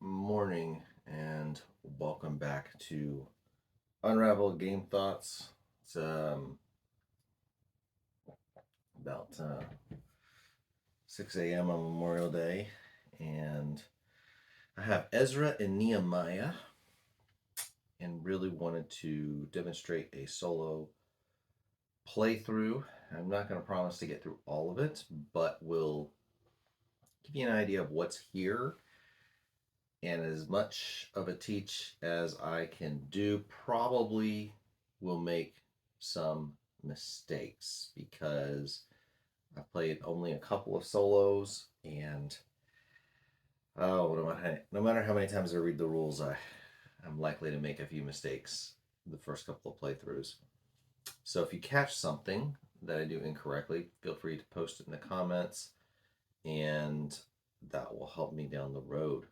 morning and welcome back to Unraveled Game Thoughts. It's about 6 a.m. on Memorial Day, and I have Ezra and Nehemiah, and really wanted to demonstrate a solo playthrough. I'm not going to promise to get through all of it, but will give you an idea of what's here and as much of a teach as I can do. Probably will make some mistakes because I've played only a couple of solos, and no matter how many times I read the rules, I'm likely to make a few mistakes the first couple of playthroughs. So if you catch something that I do incorrectly, feel free to post it in the comments, and that will help me down the road.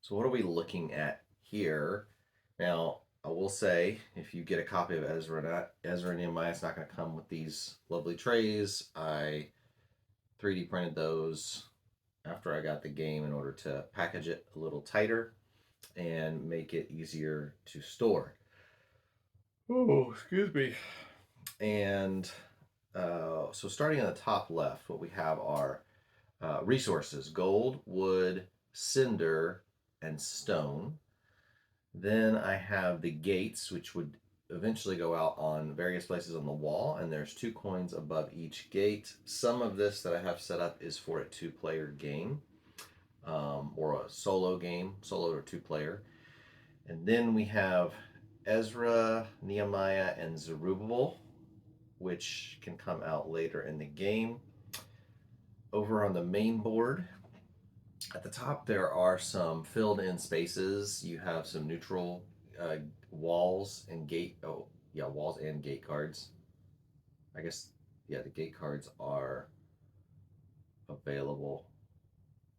So what are we looking at here? Now, I will say, if you get a copy of Ezra Nehemiah, it's not going to come with these lovely trays. I 3D printed those after I got the game in order to package it a little tighter and make it easier to store. Oh, excuse me. And so starting on the top left, what we have are resources: gold, wood, cinder, and stone. Then I have the gates, which would eventually go out on various places on the wall, and there's 2 coins above each gate. Some of this that I have set up is for a 2-player game, or a solo game, solo or 2-player. And then we have Ezra, Nehemiah, and Zerubbabel, which can come out later in the game. Over on the main board, at the top, there are some filled in spaces. You have some neutral walls and walls and gate cards. I guess, the gate cards are available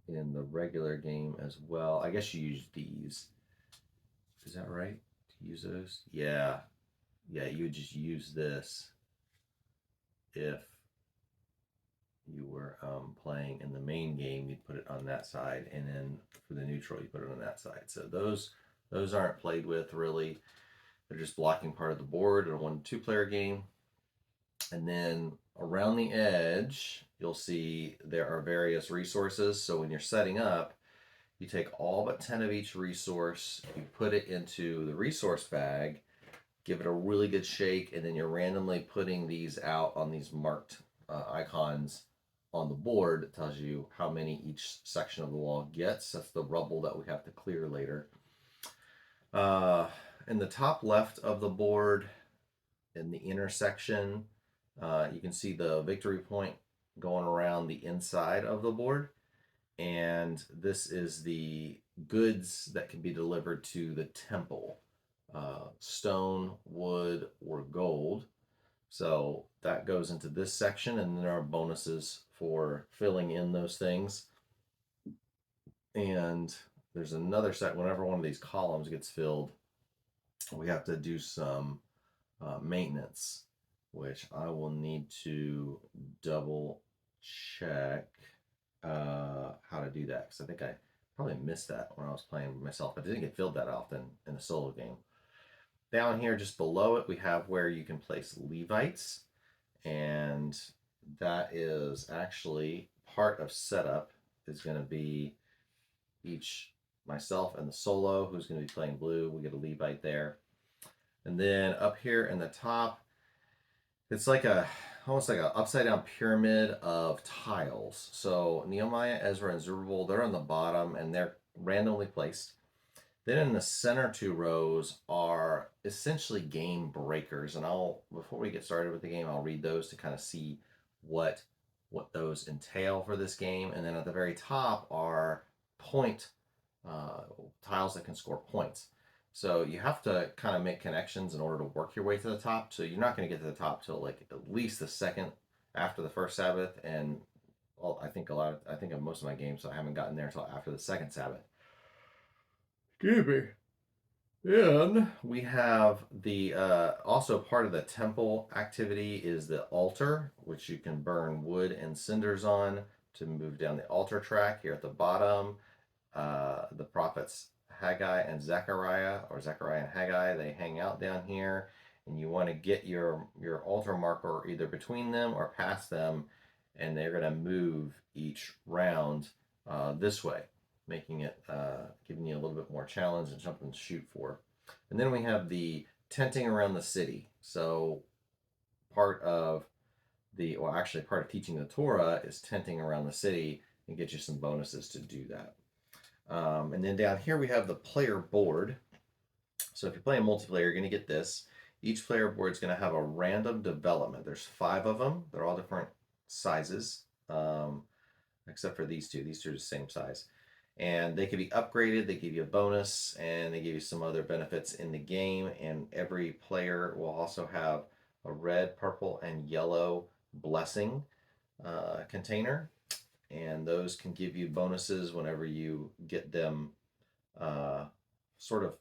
in the regular game as well. I guess you use these. Is that right? To use those? Yeah. Yeah, you would just use this if you were playing in the main game. You'd put it on that side, and then for the neutral, you put it on that side. So those aren't played with really. They're just blocking part of the board in a 1-2-player game. And then around the edge, you'll see there are various resources. So when you're setting up, you take all but 10 of each resource, you put it into the resource bag, give it a really good shake, and then you're randomly putting these out on these marked icons on the board. That tells you how many each section of the wall gets. That's the rubble that we have to clear later. In the top left of the board, in the intersection, you can see the victory point going around the inside of the board. And this is the goods that can be delivered to the temple: stone, wood, or gold. So that goes into this section, and then there are bonuses for filling in those things. And there's another set. Whenever one of these columns gets filled, we have to do some maintenance, which I will need to double check how to do that, because I think I probably missed that when I was playing myself. But I didn't get filled that often in a solo game. Down here, just below it, we have where you can place Levites, and that is actually part of setup. Is going to be myself and the solo, who's going to be playing blue. We get a Levite there. And then up here in the top, it's like almost like an upside down pyramid of tiles. So Nehemiah, Ezra, and Zerubbabel, they're on the bottom, and they're randomly placed. Then in the center 2 rows are essentially game breakers, and before we get started with the game, I'll read those to kind of see what those entail for this game. And then at the very top are point tiles that can score points. So you have to kind of make connections in order to work your way to the top. So you're not going to get to the top till like at least the second after the first Sabbath, and I think in most of my games, I haven't gotten there until after the second Sabbath. Excuse me. Then we have the also part of the temple activity is the altar, which you can burn wood and cinders on to move down the altar track here at the bottom. prophets, Haggai and Zechariah, or Zechariah and Haggai. They hang out down here, and you want to get your altar marker either between them or past them, and they're going to move each round this way, making it, giving you a little bit more challenge and something to shoot for. And then we have the tenting around the city. So part of teaching the Torah is tenting around the city and get you some bonuses to do that. And then down here we have the player board. So if you're playing multiplayer, you're going to get this. Each player board is going to have a random development. There's 5 of them. They're all different sizes, except for these two. These two are the same size. And they can be upgraded. They give you a bonus, and they give you some other benefits in the game. And every player will also have a red, purple, and yellow blessing container. And those can give you bonuses whenever you get them sort of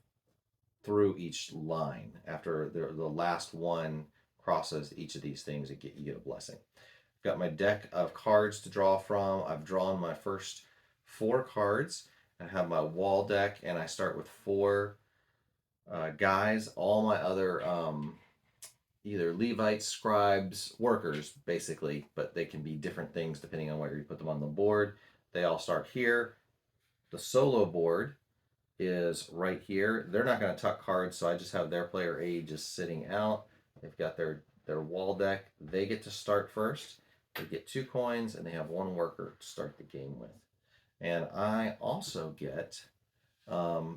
through each line. After the last one crosses each of these things, you get a blessing. I've got my deck of cards to draw from. I've drawn my first 4 cards. I have my wall deck, and I start with 4 guys. All my other either Levites, scribes, workers, basically, but they can be different things depending on where you put them on the board. They all start here. The solo board is right here. They're not going to tuck cards, so I just have their player aid just sitting out. They've got their wall deck. They get to start first. They get 2 coins, and they have 1 worker to start the game with. And I also get,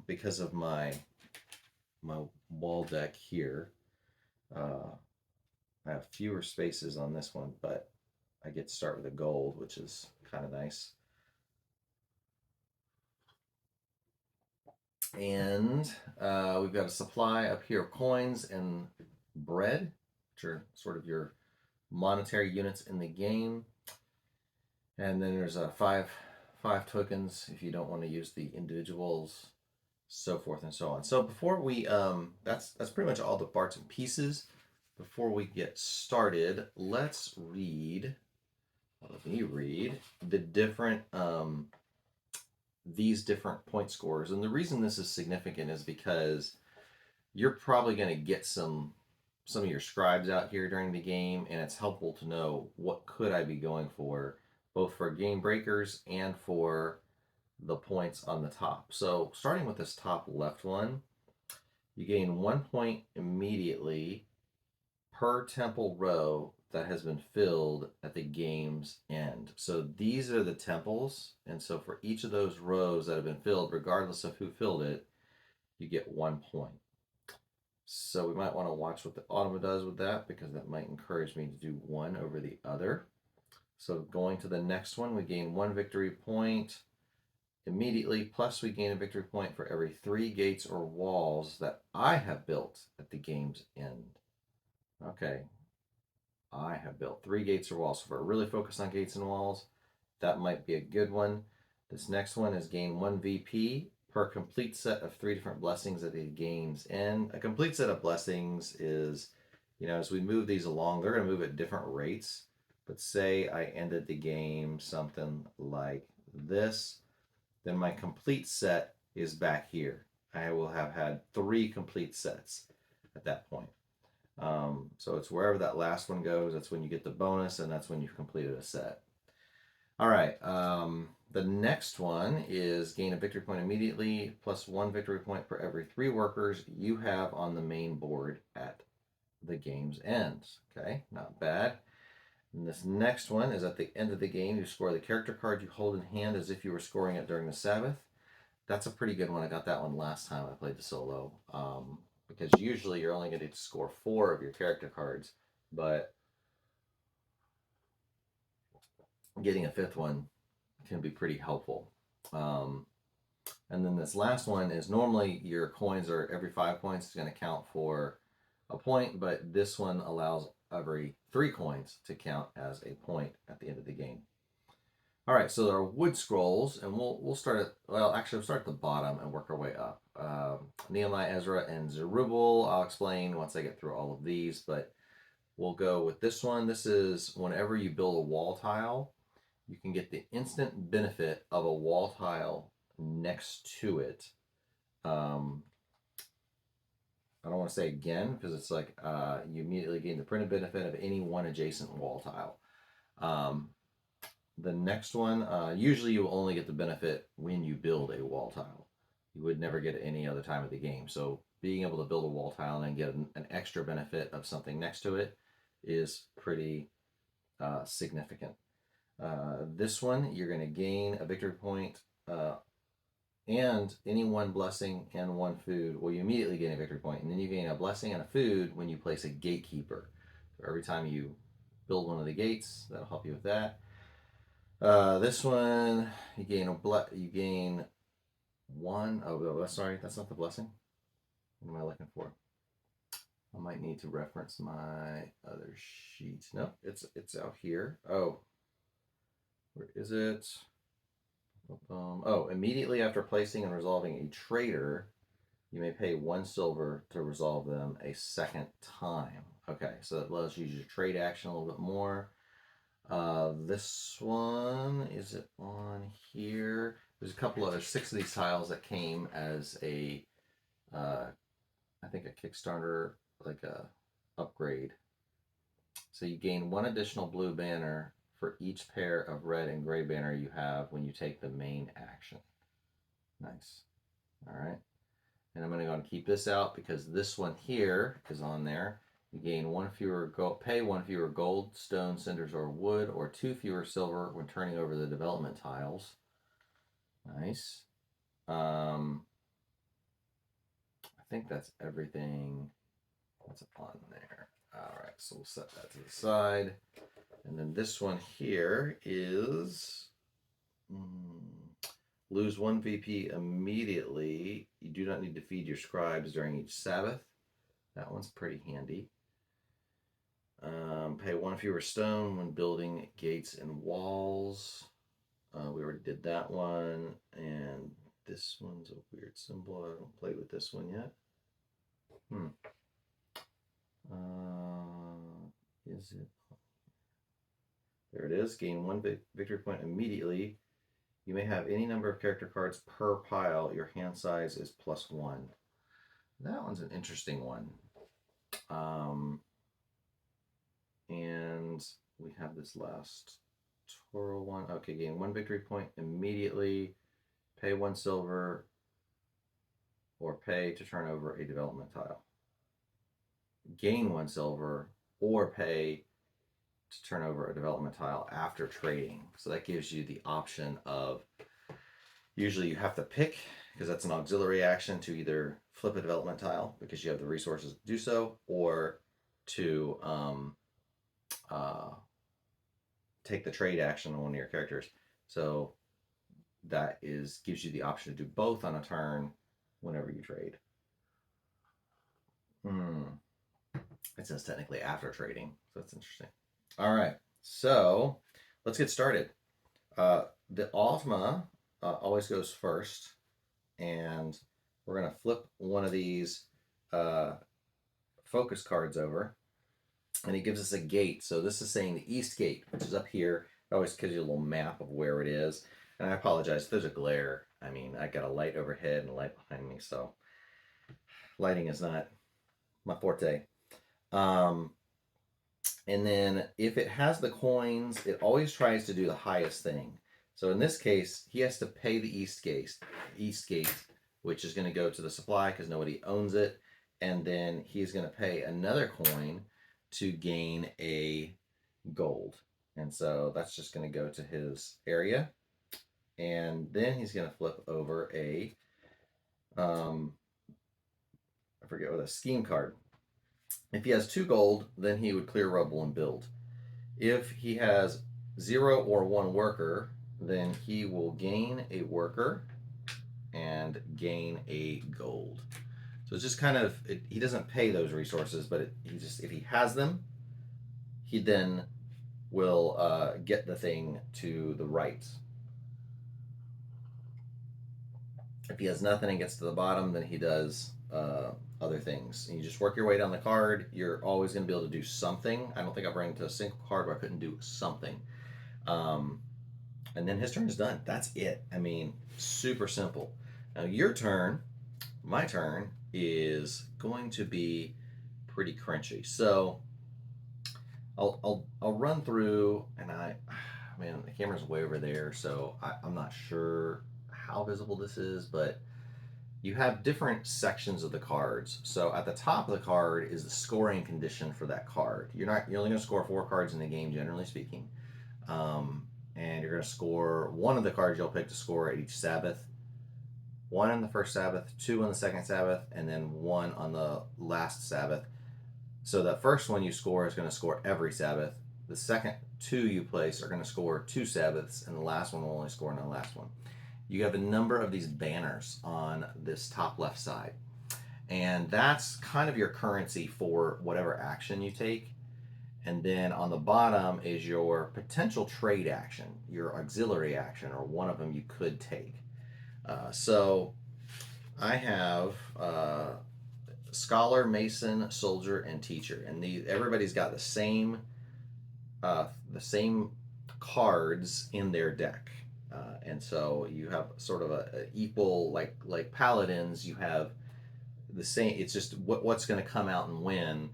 because of my wall deck here, I have fewer spaces on this one, but I get to start with a gold, which is kind of nice. And we've got a supply up here of coins and bread, which are sort of your monetary units in the game. And then there's 5 tokens if you don't want to use the individuals, so forth and so on. So before we, that's pretty much all the parts and pieces. Before we get started, let me read the different, these different point scores. And the reason this is significant is because you're probably going to get some of your scribes out here during the game, and it's helpful to know what could I be going for, both for game breakers and for the points on the top. So starting with this top left one, you gain 1 point immediately per temple row that has been filled at the game's end. So these are the temples, and so for each of those rows that have been filled, regardless of who filled it, you get 1 point. So we might want to watch what the Automa does with that, because that might encourage me to do one over the other. So going to the next one, we gain 1 victory point immediately, plus we gain a victory point for every 3 gates or walls that I have built at the game's end. Okay, I have built 3 gates or walls. So if we're really focused on gates and walls, that might be a good one. This next one is gain 1 VP per complete set of 3 different blessings at the game's end. A complete set of blessings is, as we move these along, they're going to move at different rates. But say I ended the game something like this, then my complete set is back here. I will have had 3 complete sets at that point. So it's wherever that last one goes, that's when you get the bonus, and that's when you've completed a set. All right, the next one is gain a victory point immediately, plus 1 victory point for every 3 workers you have on the main board at the game's end. Okay, not bad. And this next one is at the end of the game, you score the character card you hold in hand as if you were scoring it during the Sabbath. That's a pretty good one. I got that one last time I played the solo. Because usually you're only going to score 4 of your character cards, but getting a 5th one can be pretty helpful. And then this last one is normally your coins are every 5 points is going to count for a point, but this one allows every 3 coins to count as a point at the end of the game. All right, so there are wood scrolls, and we'll start we'll start at the bottom and work our way up. Nehemiah, Ezra, and Zerubbabel, I'll explain once I get through all of these, but we'll go with this one. This is whenever you build a wall tile, you can get the instant benefit of a wall tile next to it. I don't want to say again because it's like you immediately gain the printed benefit of any one adjacent wall tile. The next one, usually you will only get the benefit when you build a wall tile. You would never get it any other time of the game. So being able to build a wall tile and then get an extra benefit of something next to it is pretty significant. This one, you're going to gain a victory point and any one blessing and one food. Well, you immediately gain a victory point, and then you gain a blessing and a food when you place a gatekeeper. So every time you build one of the gates, that'll help you with that. This one, you gain one. Oh, sorry, that's not the blessing. What am I looking for? I might need to reference my other sheet. No, it's out here. Oh, where is it? Immediately after placing and resolving a trader, you may pay 1 silver to resolve them a second time. Okay, so that allows you to use your trade action a little bit more. This one, is it on here? There's a couple other 6 of these tiles that came as a, I think a Kickstarter, like a upgrade. So you gain 1 additional blue banner for each pair of red and gray banner you have when you take the main action. Nice. All right. And I'm going to go and keep this out because this one here is on there. You gain 1 fewer gold, pay 1 fewer gold, stone, cinders, or wood, or 2 fewer silver when turning over the development tiles. Nice. I think that's everything that's on there. All right, so we'll set that to the side. And then this one here is lose 1 VP immediately. You do not need to feed your scribes during each Sabbath. That one's pretty handy. Pay 1 fewer stone when building gates and walls. We already did that one. And this one's a weird symbol. I haven't played with this one yet. Is it? There it is. Gain 1 victory point immediately. You may have any number of character cards per pile. Your hand size is +1. That one's an interesting one. And we have this last Toro one. Okay, gain 1 victory point immediately. Pay 1 silver or pay to turn over a development tile. Gain 1 silver or pay to turn over a development tile after trading. So that gives you the option of, usually you have to pick, because that's an auxiliary action, to either flip a development tile because you have the resources to do so, or to take the trade action on one of your characters. So that gives you the option to do both on a turn whenever you trade. It says technically after trading, so that's interesting. All right, so let's get started. The Ultima always goes first, and we're going to flip one of these focus cards over, and it gives us a gate. So this is saying the East Gate, which is up here. It always gives you a little map of where it is. And I apologize if there's a glare. I mean, I got a light overhead and a light behind me, so lighting is not my forte. And then if it has the coins, it always tries to do the highest thing. So in this case, he has to pay the East Gate, which is going to go to the supply because nobody owns it. And then he's going to pay another coin to gain a gold. And so that's just going to go to his area. And then he's going to flip over a, I forget what, a scheme card. If he has 2 gold, then he would clear rubble and build. If he has 0 or 1 worker, then he will gain a worker and gain a gold. So it's just kind of, he doesn't pay those resources, but if he has them, he then will get the thing to the right. If he has nothing and gets to the bottom, then he does other things. And you just work your way down the card. You're always going to be able to do something. I don't think I've ran into a single card where I couldn't do something. and then his turn is done. That's it. I mean, super simple. Now your turn, my turn, is going to be pretty crunchy. So I'll run through, and man, the camera's way over there, so I'm not sure how visible this is, but you have different sections of the cards. So at the top of the card is the scoring condition for that card. You're only going to score 4 cards in the game, generally speaking, and you're going to score one of the cards you'll pick to score at each Sabbath. 1 on the first Sabbath, 2 on the second Sabbath, and then 1 on the last Sabbath. So the first one you score is going to score every Sabbath. The second 2 you place are going to score 2 Sabbaths, and the last one will only score in the last one. You have a number of these banners on this top left side, and that's kind of your currency for whatever action you take. And then on the bottom is your potential trade action, your auxiliary action, or one of them you could take. So I have Scholar, Mason, Soldier, and Teacher, and everybody's got the same cards in their deck, and so you have sort of a equal, like Paladins. You have the same. It's just what's going to come out and win.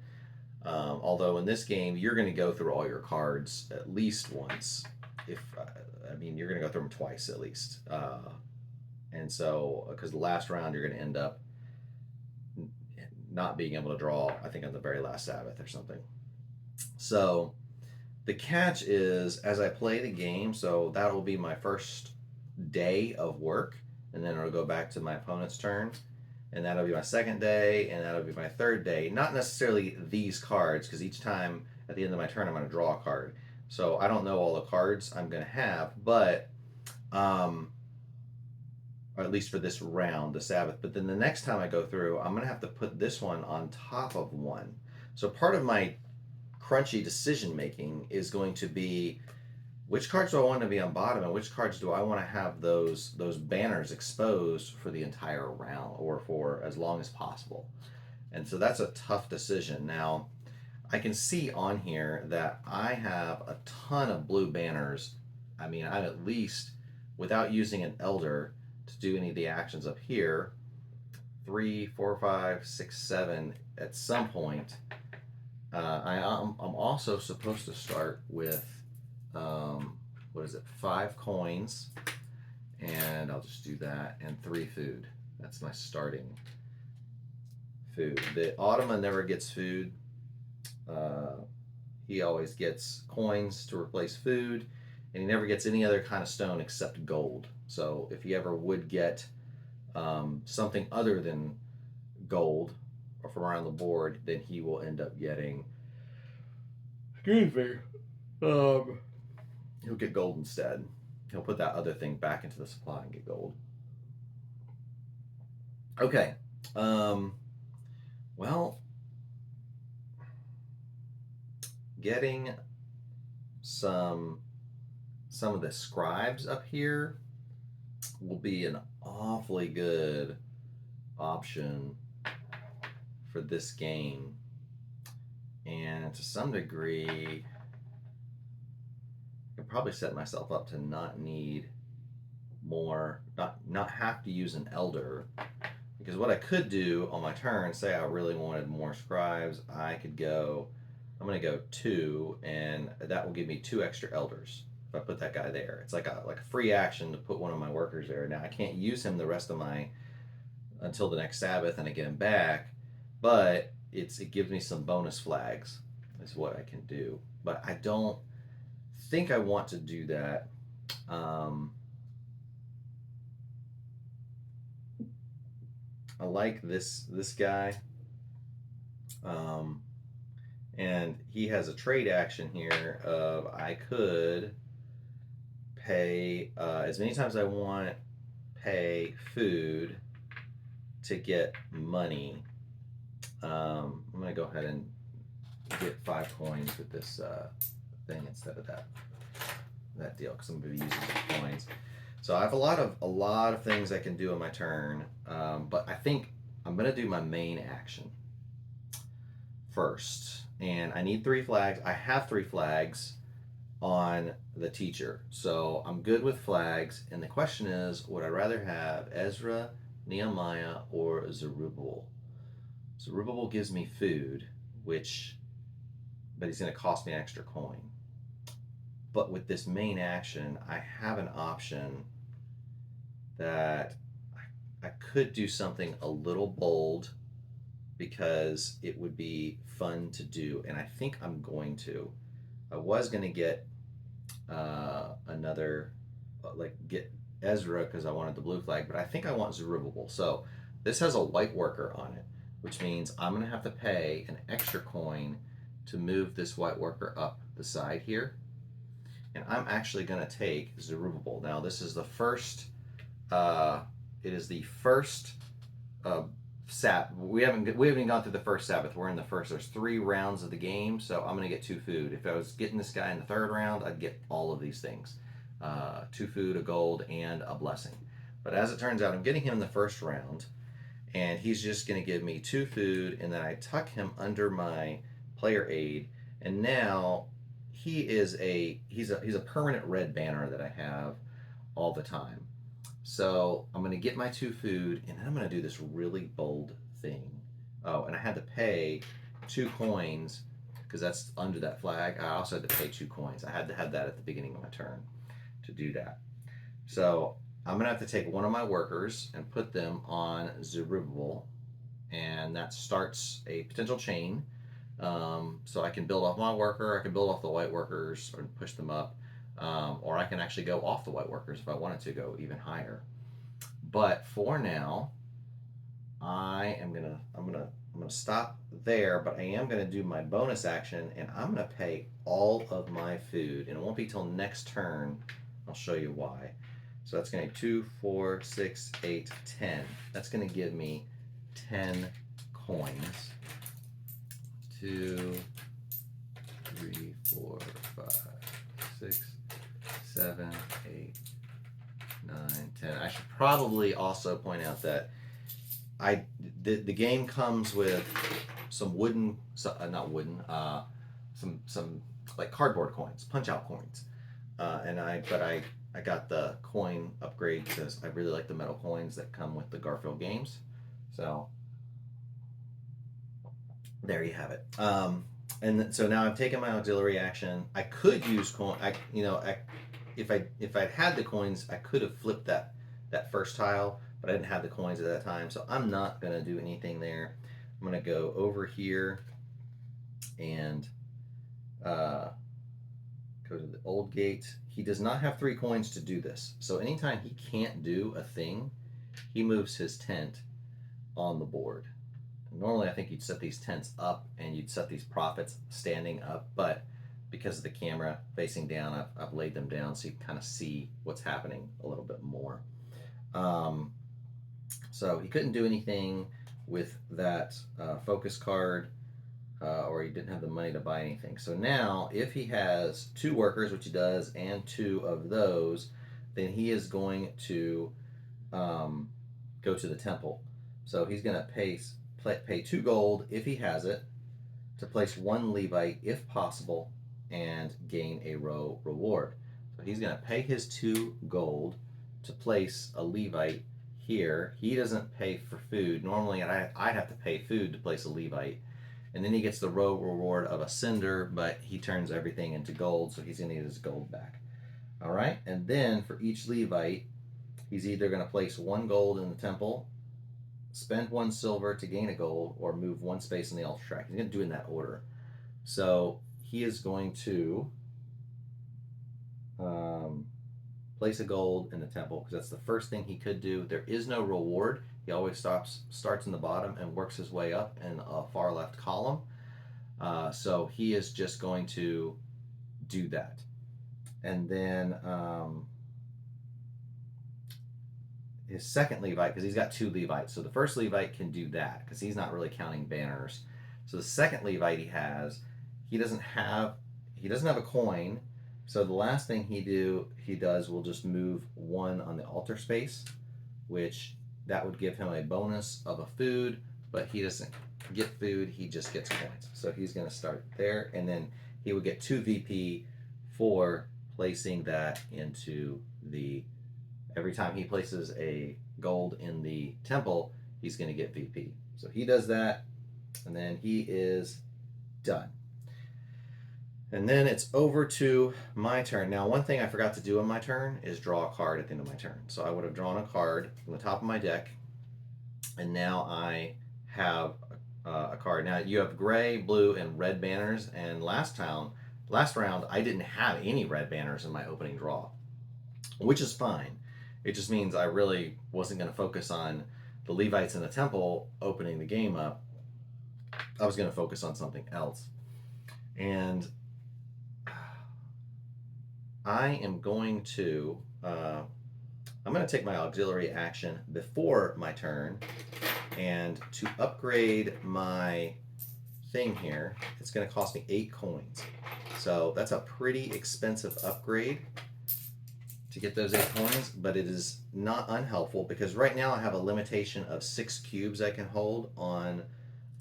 Although in this game you're going to go through all your cards at least once. If I mean you're going to go through them twice at least, and so because the last round you're going to end up not being able to draw, I think, on the very last Sabbath or something. So the catch is, as I play the game, so that will be my first day of work, and then it'll go back to my opponent's turn, and that'll be my second day, and that'll be my third day. Not necessarily these cards, because each time at the end of my turn I'm going to draw a card. So I don't know all the cards I'm going to have, but or at least for this round, the Sabbath. But then the next time I go through, I'm going to have to put this one on top of one. So part of my crunchy decision making is going to be, which cards do I want to be on bottom, and which cards do I want to have those banners exposed for the entire round, or for as long as possible. And so that's a tough decision. Now, I can see on here that I have a ton of blue banners. I mean, I'm at least, without using an Elder to do any of the actions up here, 3, 4, 5, 6, 7 at some point. I'm also supposed to start with 5 coins, and I'll just do that, and 3 food. That's my starting food. The Automa never gets food. He always gets coins to replace food, and he never gets any other kind of stone except gold. So if he ever would get something other than gold or from around the board, then he will end up getting, he'll get gold instead. He'll put that other thing back into the supply and get gold. Okay. Well, getting some of the scribes up here will be an awfully good option for this game, and to some degree I could probably set myself up to not need more, not have to use an Elder, because what I could do on my turn, say I really wanted more scribes, I could go, I'm going to go 2, and that will give me 2 extra Elders if I put that guy there. It's like a free action to put one of my workers there. Now I can't use him the rest of until the next Sabbath and I get him back, but it gives me some bonus flags is what I can do. But I don't think I want to do that. I like this guy, and he has a trade action here of I could pay as many times as I want, pay food to get money. I'm gonna go ahead and get 5 coins with this thing instead of that deal, because I'm gonna be using the coins. So I have a lot of things I can do on my turn, but I think I'm gonna do my main action first, and I need 3 flags. I have 3 flags on the teacher. So I'm good with flags, and the question is, would I rather have Ezra, Nehemiah, or Zerubbabel? Zerubbabel gives me food, but he's going to cost me an extra coin. But with this main action, I have an option that I could do something a little bold because it would be fun to do, and I think I'm going to. I was going to get get Ezra because I wanted the blue flag, but I think I want Zerubbabel. So this has a white worker on it, which means I'm going to have to pay an extra coin to move this white worker up the side here. And I'm actually going to take Zerubbabel. Now this is the first, it is the first Sabbath. We haven't even gone through the first Sabbath. We're in the first. There's 3 rounds of the game, so I'm gonna get 2 food. If I was getting this guy in the 3rd round, I'd get all of these things: 2 food, a gold, and a blessing. But as it turns out, I'm getting him in the 1st round, and he's just gonna give me 2 food, and then I tuck him under my player aid, and now he's a permanent red banner that I have all the time. So I'm going to get my 2 food, and then I'm going to do this really bold thing. Oh, and I had to pay 2 coins because that's under that flag. I also had to pay 2 coins. I had to have that at the beginning of my turn to do that. So I'm going to have to take one of my workers and put them on Zerubbabel, and that starts a potential chain. So I can build off my worker, I can build off the white workers and push them up. Or I can actually go off the white workers if I wanted to go even higher. But for now, I'm gonna stop there. But I am gonna do my bonus action, and I'm gonna pay all of my food, and it won't be till next turn. I'll show you why. So that's gonna be 2, 4, 6, 8, 10. That's gonna give me 10 coins. 2, 3, 4, 5, 6, 7, 8, 9, 10. I should probably also point out that the game comes with some wooden, not wooden, some like cardboard coins, punch out coins, and I got the coin upgrade because I really like the metal coins that come with the Garphill Games. So there you have it. And so now I've taken my auxiliary action. I could use coin. If I'd had the coins, I could have flipped that first tile, but I didn't have the coins at that time, so I'm not gonna do anything there. I'm gonna go over here and go to the old gate. He does not have 3 coins to do this, so anytime he can't do a thing, he moves his tent on the board. Normally I think you'd set these tents up and you'd set these prophets standing up, but because of the camera facing down, I've laid them down so you can kind of see what's happening a little bit more. So he couldn't do anything with that focus card, or he didn't have the money to buy anything. So now if he has 2 workers, which he does, and 2 of those, then he is going to go to the temple. So he's going to pay 2 gold if he has it, to place 1 Levite if possible, and gain a row reward. So he's going to pay his 2 gold to place a Levite here. He doesn't pay for food. Normally I'd have to pay food to place a Levite. And then he gets the row reward of a cinder, but he turns everything into gold, so he's going to get his gold back. All right, and then for each Levite, he's either going to place 1 gold in the temple, spend 1 silver to gain a gold, or move 1 space in the altar track. He's going to do it in that order. So he is going to place a gold in the temple because that's the first thing he could do. There is no reward. He always starts in the bottom and works his way up in a far left column. So he is just going to do that. And then his second Levite, because he's got 2 Levites. So the first Levite can do that because he's not really counting banners. So the second Levite he doesn't have a coin. So the last thing he does will just move 1 on the altar space, which that would give him a bonus of a food, but he doesn't get food, he just gets coins. So he's going to start there, and then he would get 2 VP for placing that into the, every time he places a gold in the temple, he's going to get VP. So he does that, and then he is done. And then it's over to my turn. Now, one thing I forgot to do on my turn is draw a card at the end of my turn. So I would have drawn a card from the top of my deck, and now I have a card. Now you have gray, blue, and red banners. And last round, I didn't have any red banners in my opening draw, which is fine. It just means I really wasn't going to focus on the Levites in the temple opening the game up. I was going to focus on something else. And I am going to I'm going to take my auxiliary action before my turn, and to upgrade my thing here, it's going to cost me 8 coins. So that's a pretty expensive upgrade to get those 8 coins, but it is not unhelpful because right now I have a limitation of 6 cubes I can hold on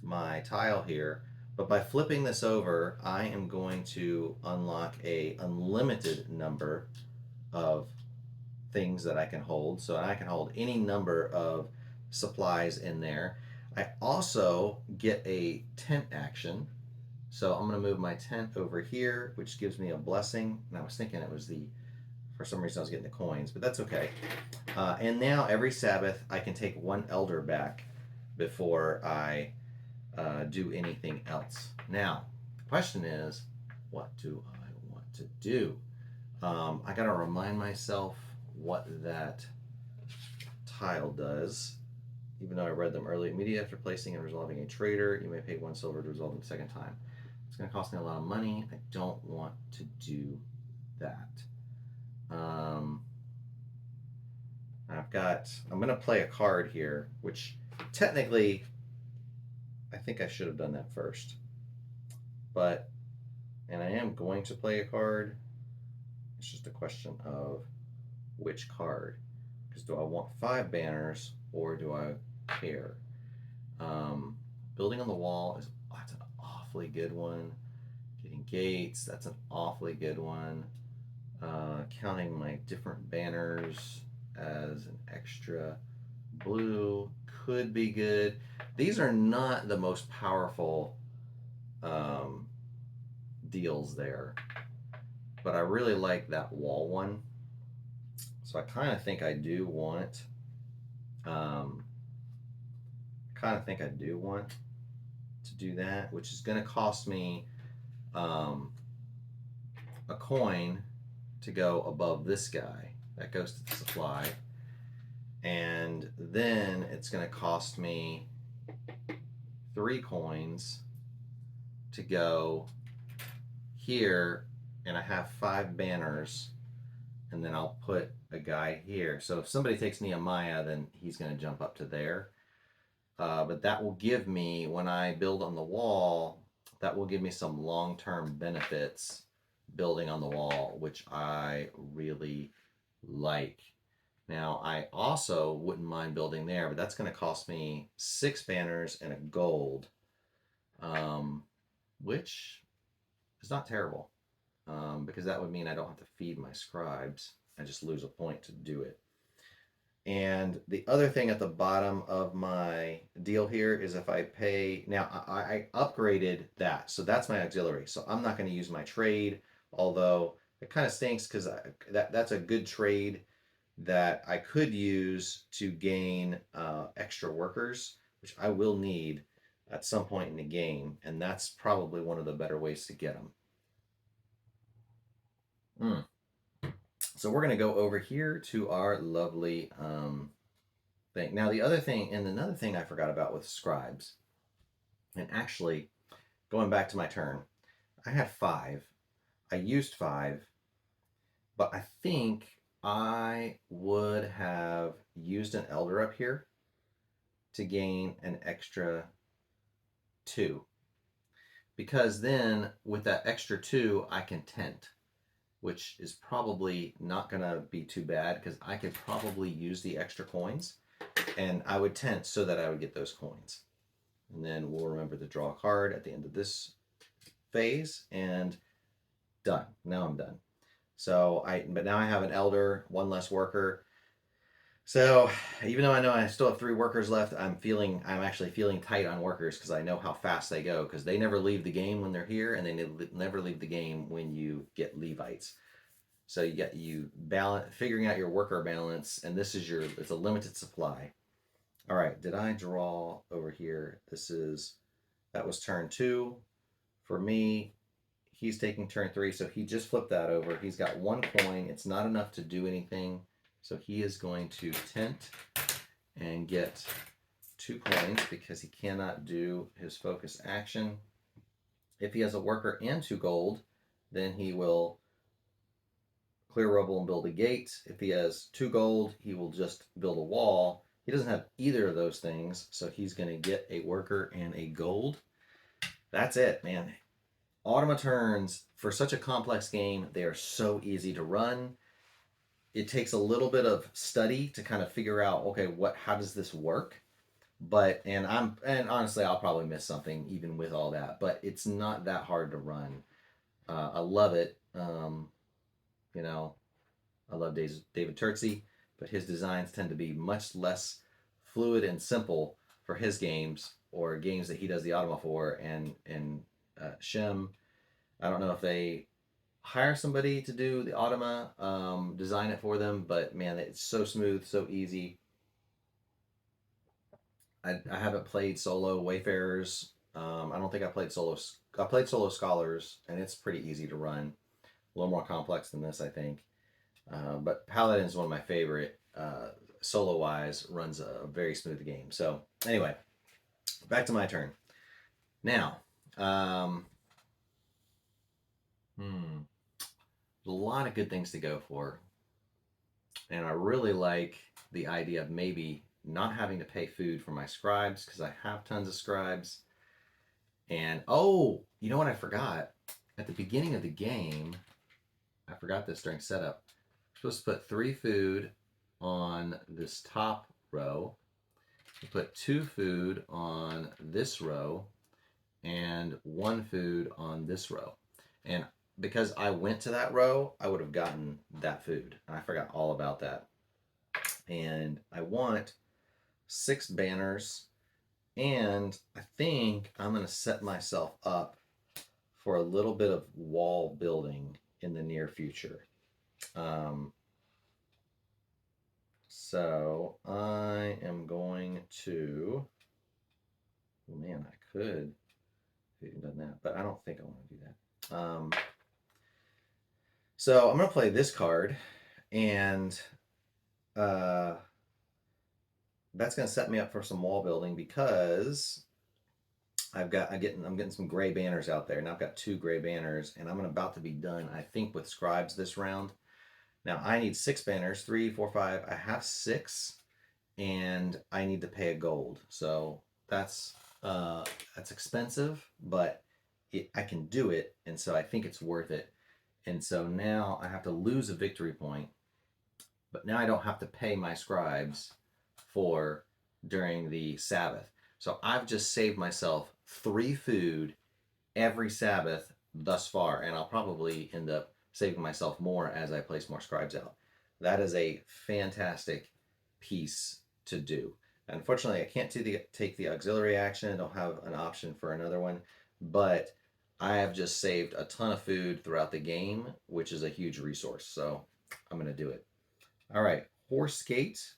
my tile here. But by flipping this over, I am going to unlock a unlimited number of things that I can hold. So I can hold any number of supplies in there. I also get a tent action. So I'm going to move my tent over here, which gives me a blessing. And I was thinking it was for some reason I was getting the coins, but that's okay. And now every Sabbath I can take 1 elder back before I do anything else. Now, the question is, what do I want to do? I got to remind myself what that tile does, even though I read them early. Immediately after placing and resolving a trader, you may pay 1 silver to resolve them the second time. It's going to cost me a lot of money. I don't want to do that. I'm going to play a card here, which technically I think I should have done that first. And I am going to play a card. It's just a question of which card. Because do I want 5 banners or do I care? Building on the wall that's an awfully good one. Getting gates, that's an awfully good one. Counting my different banners as an extra blue could be good. These are not the most powerful deals there, but I really like that wall one. So I kind of think I do want to do that, which is going to cost me a coin to go above this guy. That goes to the supply. And then it's going to cost me 3 coins to go here, and I have 5 banners, and then I'll put a guy here. So if somebody takes Nehemiah, then he's going to jump up to there. But that will give me, when I build on the wall, that will give me some long-term benefits building on the wall, which I really like. Now, I also wouldn't mind building there, but that's going to cost me 6 banners and a gold, which is not terrible, because that would mean I don't have to feed my scribes. I just lose a point to do it. And the other thing at the bottom of my deal here is if I pay, now I upgraded that, so that's my auxiliary. So I'm not going to use my trade, although it kind of stinks because that's a good trade that I could use to gain extra workers, which I will need at some point in the game, and that's probably one of the better ways to get them. So we're going to go over here to our lovely thing. Now the other thing, and another thing I forgot about with scribes, and actually going back to my turn, I had 5. I used 5, but I think I would have used an elder up here to gain an extra 2. Because then with that extra 2, I can tent, which is probably not going to be too bad because I could probably use the extra coins, and I would tent so that I would get those coins. And then we'll remember to draw a card at the end of this phase, and done. Now I'm done. So but now I have an elder, one less worker. So even though I know I still have 3 workers left, I'm actually feeling tight on workers because I know how fast they go because they never leave the game when they're here, and they never leave the game when you get Levites. So you balance figuring out your worker balance, and it's a limited supply. All right, did I draw over here? That was turn 2 for me. He's taking turn 3, so he just flipped that over. He's got 1 coin. It's not enough to do anything, so he is going to tent and get 2 coins because he cannot do his focus action. If he has a worker and 2 gold, then he will clear rubble and build a gate. If he has 2 gold, he will just build a wall. He doesn't have either of those things, so he's going to get a worker and a gold. That's it, man. Automa turns, for such a complex game, they are so easy to run. It takes a little bit of study to kind of figure out, okay, how does this work? And honestly, I'll probably miss something even with all that, but it's not that hard to run. I love it. You know, I love David Turtsey, but his designs tend to be much less fluid and simple for his games or games that he does the Automa for. And Shem, I don't know if they hire somebody to do the Automa, design it for them, but man, it's so smooth, so easy. I haven't played solo Wayfarers. I don't think I played solo. I played solo Scholars, and it's pretty easy to run. A little more complex than this, I think. But Paladin is one of my favorite. Solo wise, runs a very smooth game. So anyway, back to my turn. Now, a lot of good things to go for, and I really like the idea of maybe not having to pay food for my scribes because I have tons of scribes. And you know what I forgot? At the beginning of the game, I forgot this during setup. I'm supposed to put 3 food on this top row. I put 2 food on this row and 1 food on this row. And because I went to that row, I would have gotten that food. And I forgot all about that. And I want 6 banners. And I think I'm going to set myself up for a little bit of wall building in the near future. So I am going to, oh man, I could have even done that, but I don't think I want to do that. So I'm going to play this card, and that's going to set me up for some wall building because I'm getting some gray banners out there. Now I've got 2 gray banners, and I'm about to be done, I think, with scribes this round. Now I need 6 banners, 3, 4, 5. I have 6, and I need to pay a gold. So that's expensive, but I can do it, and so I think it's worth it. And so now I have to lose a victory point, but now I don't have to pay my scribes for during the Sabbath. So I've just saved myself 3 food every Sabbath thus far, and I'll probably end up saving myself more as I place more scribes out. That is a fantastic piece to do. Unfortunately, I can't take the auxiliary action. I don't have an option for another one, but I have just saved a ton of food throughout the game, which is a huge resource. So I'm going to do it. All right, Horse Gate.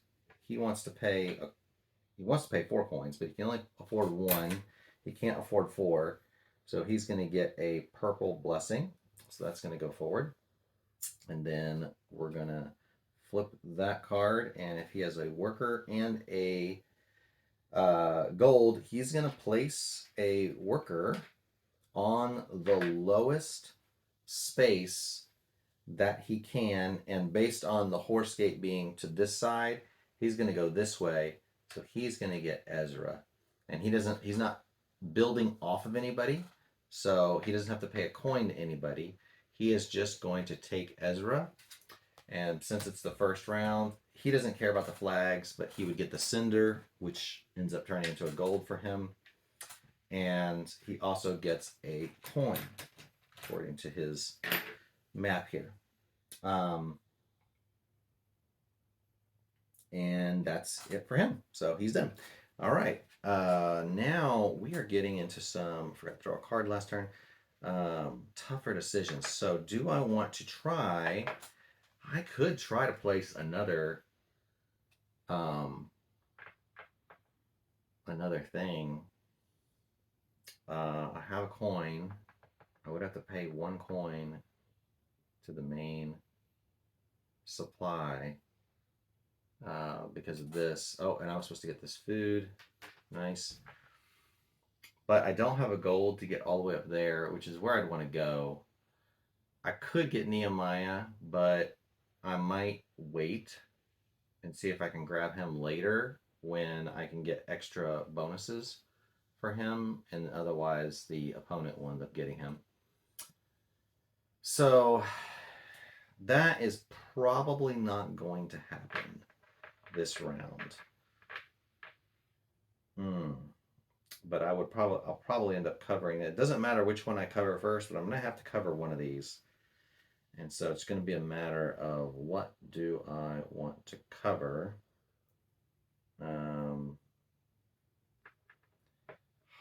He wants to pay 4 coins, but he can only afford 1. He can't afford 4, so he's going to get a purple blessing. So that's going to go forward, and then we're going to flip that card. And if he has a worker and a gold, he's going to place a worker on the lowest space that he can, and based on the horse gate being to this side, he's going to go this way. So he's going to get Ezra, and he's not building off of anybody, so he doesn't have to pay a coin to anybody. He is just going to take Ezra, and since it's the first round, he doesn't care about the flags, but he would get the cinder, which ends up turning into a gold for him, and he also gets a coin according to his map here. And that's it for him. So he's done. All right. Now we are getting into some, forgot to draw a card last turn, tougher decisions. So do I want to try, I could try to place um, another thing. I have a coin. I would have to pay one coin to the main supply because of this. Oh, and I was supposed to get this food. Nice. But I don't have a gold to get all the way up there, which is where I'd want to go. I could get Nehemiah, but I might wait and see if I can grab him later when I can get extra bonuses for him, and otherwise the opponent will end up getting him. So that is probably not going to happen this round. But I'll probably end up covering it. It doesn't matter which one I cover first, but I'm going to have to cover one of these. And so it's going to be a matter of what do I want to cover.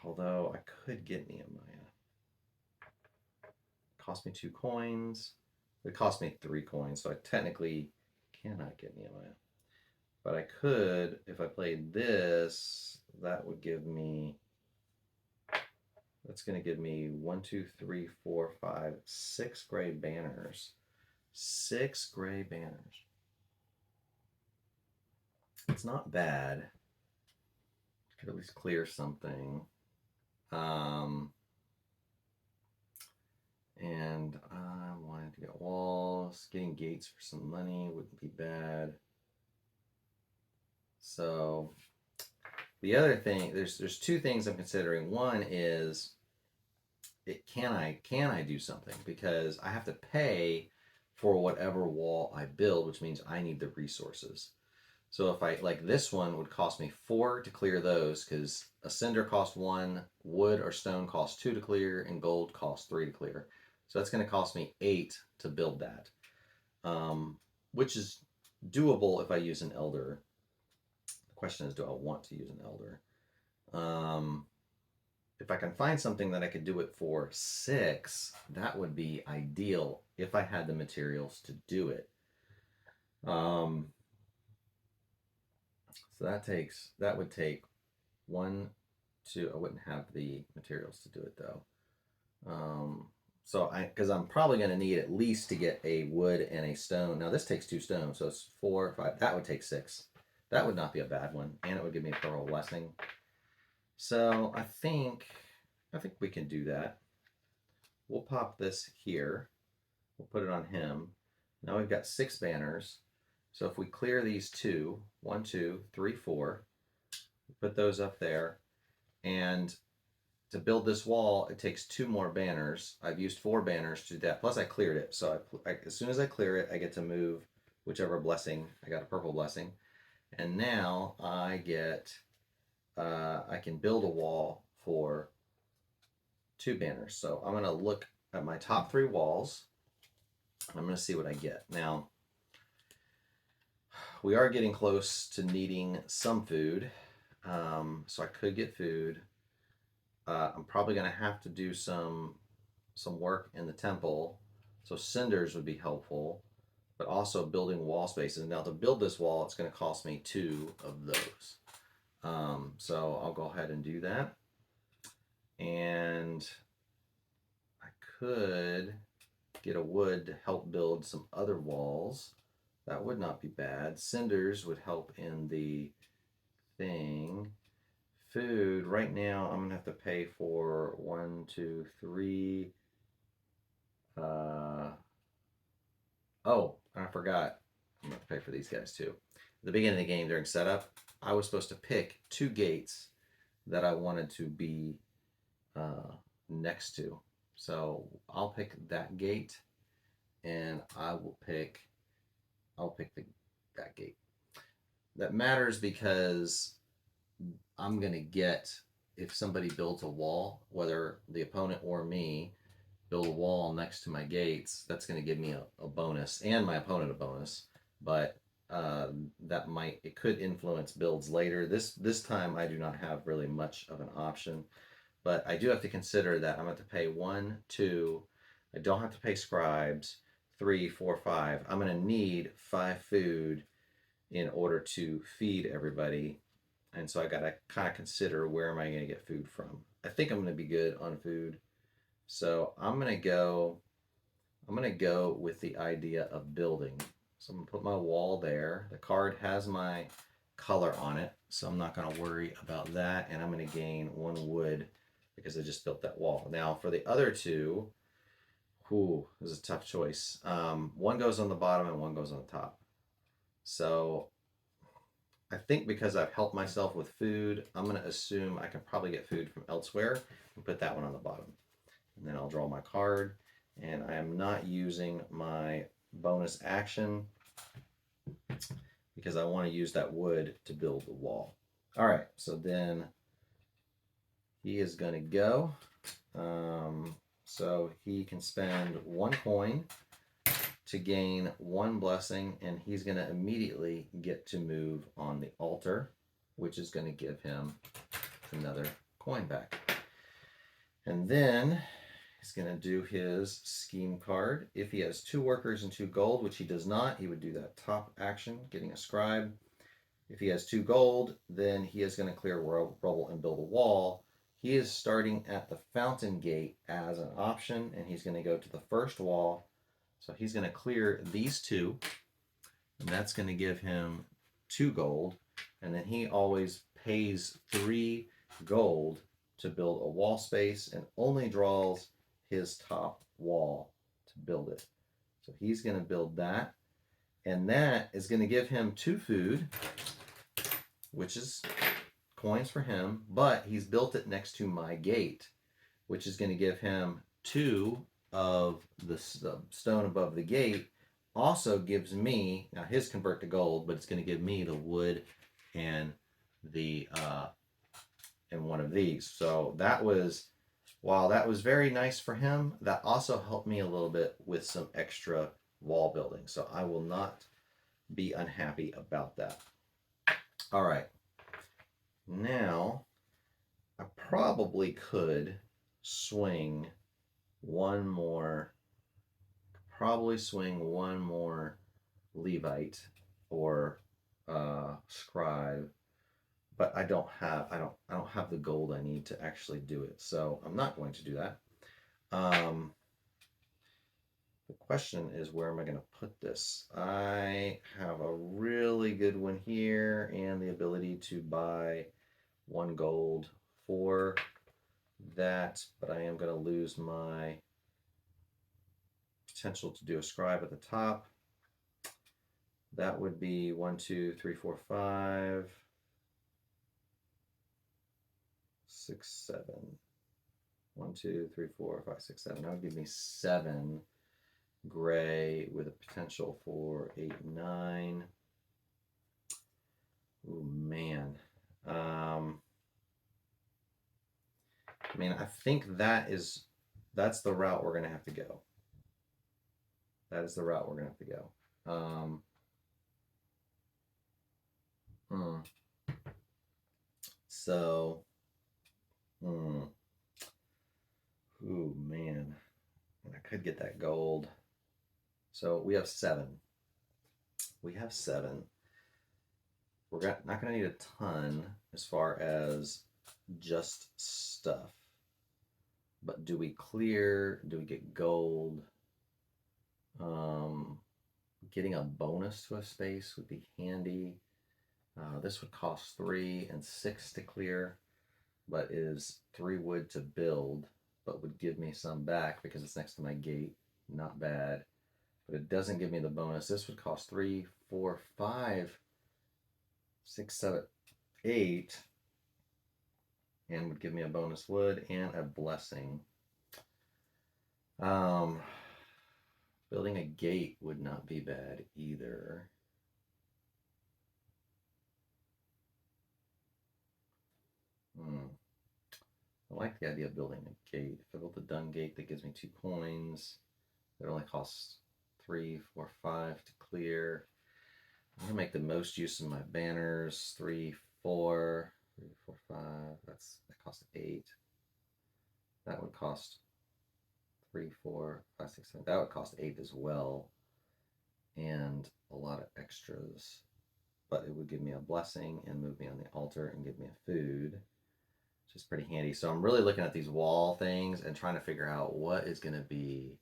Although I could get Nehemiah. It cost me 2 coins. It cost me 3 coins, so I technically cannot get Nehemiah. But I could, if I played this, that would give me, that's going to give me 1, 2, 3, 4, 5, 6 gray banners. 6 gray banners. It's not bad. Could at least clear something. And I wanted to get walls. Getting gates for some money wouldn't be bad. So the other thing, there's 2 things I'm considering. One is, can I do something? Because I have to pay for whatever wall I build, which means I need the resources. So if I, like this one would cost me 4 to clear those, because a cinder costs 1, wood or stone costs 2 to clear, and gold costs 3 to clear. So that's going to cost me 8 to build that, which is doable if I use an elder. The question is, do I want to use an elder? If I can find something that I could do it for 6, that would be ideal if I had the materials to do it. So that would take 1, 2. I wouldn't have the materials to do it though. Because I'm probably going to need at least to get a wood and a stone. Now this takes 2 stones, so it's 4, 5. That would take 6. That would not be a bad one, and it would give me a pearl blessing. So I think we can do that. We'll pop this here. We'll put it on him. Now we've got 6 banners. So if we clear these 2, 1, 2, 3, 4, put those up there. And to build this wall, it takes 2 more banners. I've used 4 banners to do that. Plus I cleared it. So as soon as I clear it, I get to move whichever blessing. I got a purple blessing. And now I get, I can build a wall for 2 banners. So I'm going to look at my top 3 walls. I'm going to see what I get. Now, we are getting close to needing some food. So I could get food. I'm probably going to have to do some work in the temple. So cinders would be helpful, but also building wall spaces. Now to build this wall, it's going to cost me 2 of those. So I'll go ahead and do that. And I could get a wood to help build some other walls. That would not be bad. Cinders would help in the thing. Food, right now I'm going to have to pay for 1, 2, 3. Oh, I forgot. I'm going to pay for these guys too. At the beginning of the game during setup, I was supposed to pick 2 gates that I wanted to be next to. So I'll pick that gate, and I'll pick that gate. That matters because I'm going to get, if somebody builds a wall, whether the opponent or me, build a wall next to my gates, that's going to give me a bonus and my opponent a bonus. But it could influence builds later. This time I do not have really much of an option, but I do have to consider that I'm going to pay 1, 2. I don't have to pay scribes. 3, 4, 5. I'm going to need 5 food in order to feed everybody. And so I got to kind of consider where am I going to get food from. I think I'm going to be good on food. So I'm going to go with the idea of building. So I'm going to put my wall there. The card has my color on it, so I'm not going to worry about that. And I'm going to gain 1 wood because I just built that wall. Now for the other 2, this is a tough choice. 1 goes on the bottom and 1 goes on the top. So I think because I've helped myself with food, I'm going to assume I can probably get food from elsewhere and put that one on the bottom. And then I'll draw my card, and I am not using my bonus action because I want to use that wood to build the wall. All right, so then he is going to go. So he can spend 1 coin to gain 1 blessing, and he's going to immediately get to move on the altar, which is going to give him another coin back. And then he's going to do his scheme card. If he has 2 workers and 2 gold, which he does not, he would do that top action, getting a scribe. If he has 2 gold, then he is going to clear rubble and build a wall. He is starting at the fountain gate as an option, and he's going to go to the first wall. So he's going to clear these 2, and that's going to give him 2 gold. And then he always pays 3 gold to build a wall space and only draws his top wall to build it. So he's going to build that. And that is going to give him 2 food, which is coins for him. But he's built it next to my gate, which is going to give him 2 of the stone above the gate. Also gives me, now his convert to gold, but it's going to give me the wood and the and 1 of these. So that was, while that was very nice for him, that also helped me a little bit with some extra wall building. So I will not be unhappy about that. All right. Now, I probably could swing one more Levite or scribe, but I don't have the gold I need to actually do it, so I'm not going to do that. The question is, where am I going to put this? I have a really good one here and the ability to buy 1 gold for that, but I am going to lose my potential to do a scribe at the top. That would be 1, 2, 3, 4, 5, 6, 7. 1, 2, 3, 4, 5, 6, 7. That would give me 7 gray with a potential for 8, 9. Oh man. I mean, I think that's the route we're gonna have to go. That is the route we're gonna have to go. So, oh man, I could get that gold. So we have 7. We're not going to need a ton as far as just stuff. But do we clear? Do we get gold? Getting a bonus to a space would be handy. This would cost 3 and 6 to clear, but is 3 wood to build, but would give me some back because it's next to my gate. Not bad. But it doesn't give me the bonus. This would cost 3, 4, 5, 6, 7, 8, and would give me a bonus wood and a blessing. Building a gate would not be bad either. I like the idea of building a gate. If I build a dung gate that gives me 2 coins, it only costs 3, 4, 5 to clear. I'm gonna make the most use of my banners. 3, 4, 3, 4, 5. That costs 8. That would cost 3, 4, 5, 6, 7. That would cost 8 as well, and a lot of extras. But it would give me a blessing and move me on the altar and give me a food, which is pretty handy. So I'm really looking at these wall things and trying to figure out what is going to be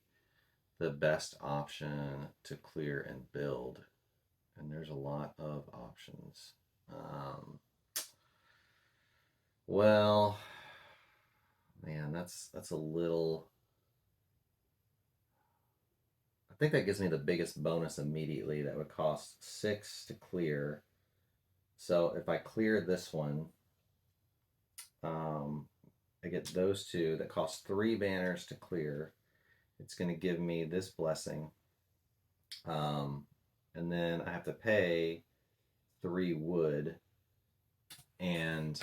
the best option to clear and build. And there's a lot of options. Well, man, that's a little... I think that gives me the biggest bonus immediately. That would cost 6 to clear. So if I clear this one, I get those 2. That cost 3 banners to clear. It's going to give me this blessing. And then I have to pay 3 wood. And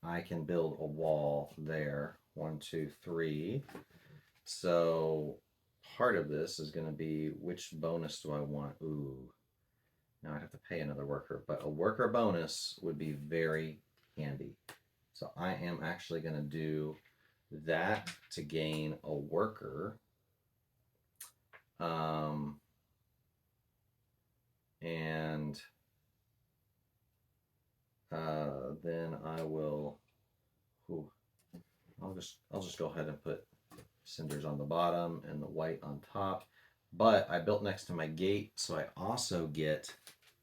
I can build a wall there. 1, 2, 3. So part of this is going to be, which bonus do I want? Ooh, now I'd have to pay another worker, but a worker bonus would be very handy. So I am actually going to do that to gain a worker. And then I will, I'll just go ahead and put cinders on the bottom and the white on top. But I built next to my gate, so I also get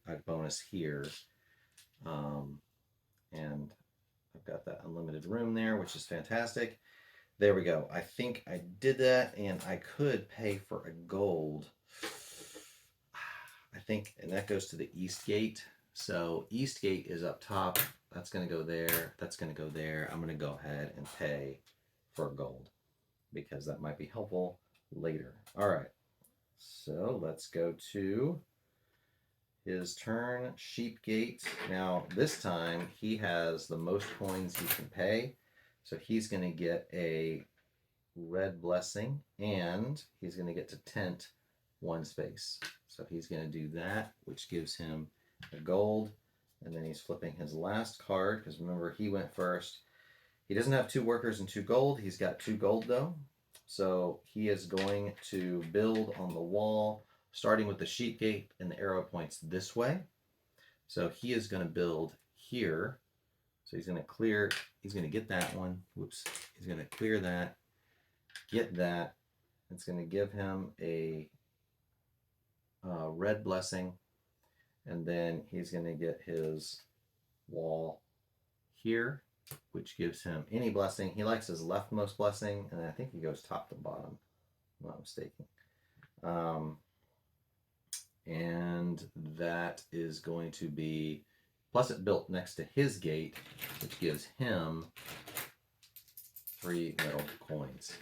a bonus here. And I've got that unlimited room there, which is fantastic. There we go. I think I did that, and I could pay for a gold. I think, and that goes to the east gate. So east gate is up top. That's going to go there. That's going to go there. I'm going to go ahead and pay for gold because that might be helpful later. All right. So let's go to his turn, sheep gate. Now this time he has the most coins he can pay. So he's going to get a red blessing, and he's going to get to tent 1 space. So he's going to do that, which gives him a gold. And then he's flipping his last card, because remember, he went first. He doesn't have 2 workers and 2 gold. He's got 2 gold, though. So he is going to build on the wall, starting with the sheep gate, and the arrow points this way. So he is going to build here. So he's going to clear, he's going to get that one. Whoops. He's going to clear that, get that. It's going to give him a red blessing. And then he's going to get his wall here, which gives him any blessing. He likes his leftmost blessing, and I think he goes top to bottom, if I'm not mistaken. And that is going to be, plus it built next to his gate, which gives him 3 metal coins.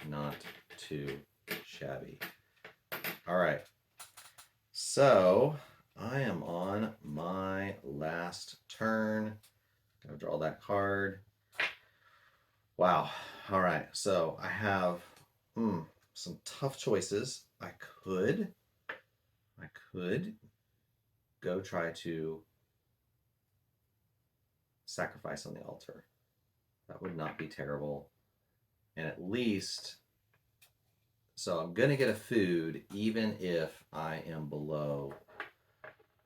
Not too shabby. All right. So I am on my last turn. Gotta draw that card. Wow. All right. So I have some tough choices. I could go try to sacrifice on the altar. That would not be terrible. And at least, so I'm going to get a food even if I am below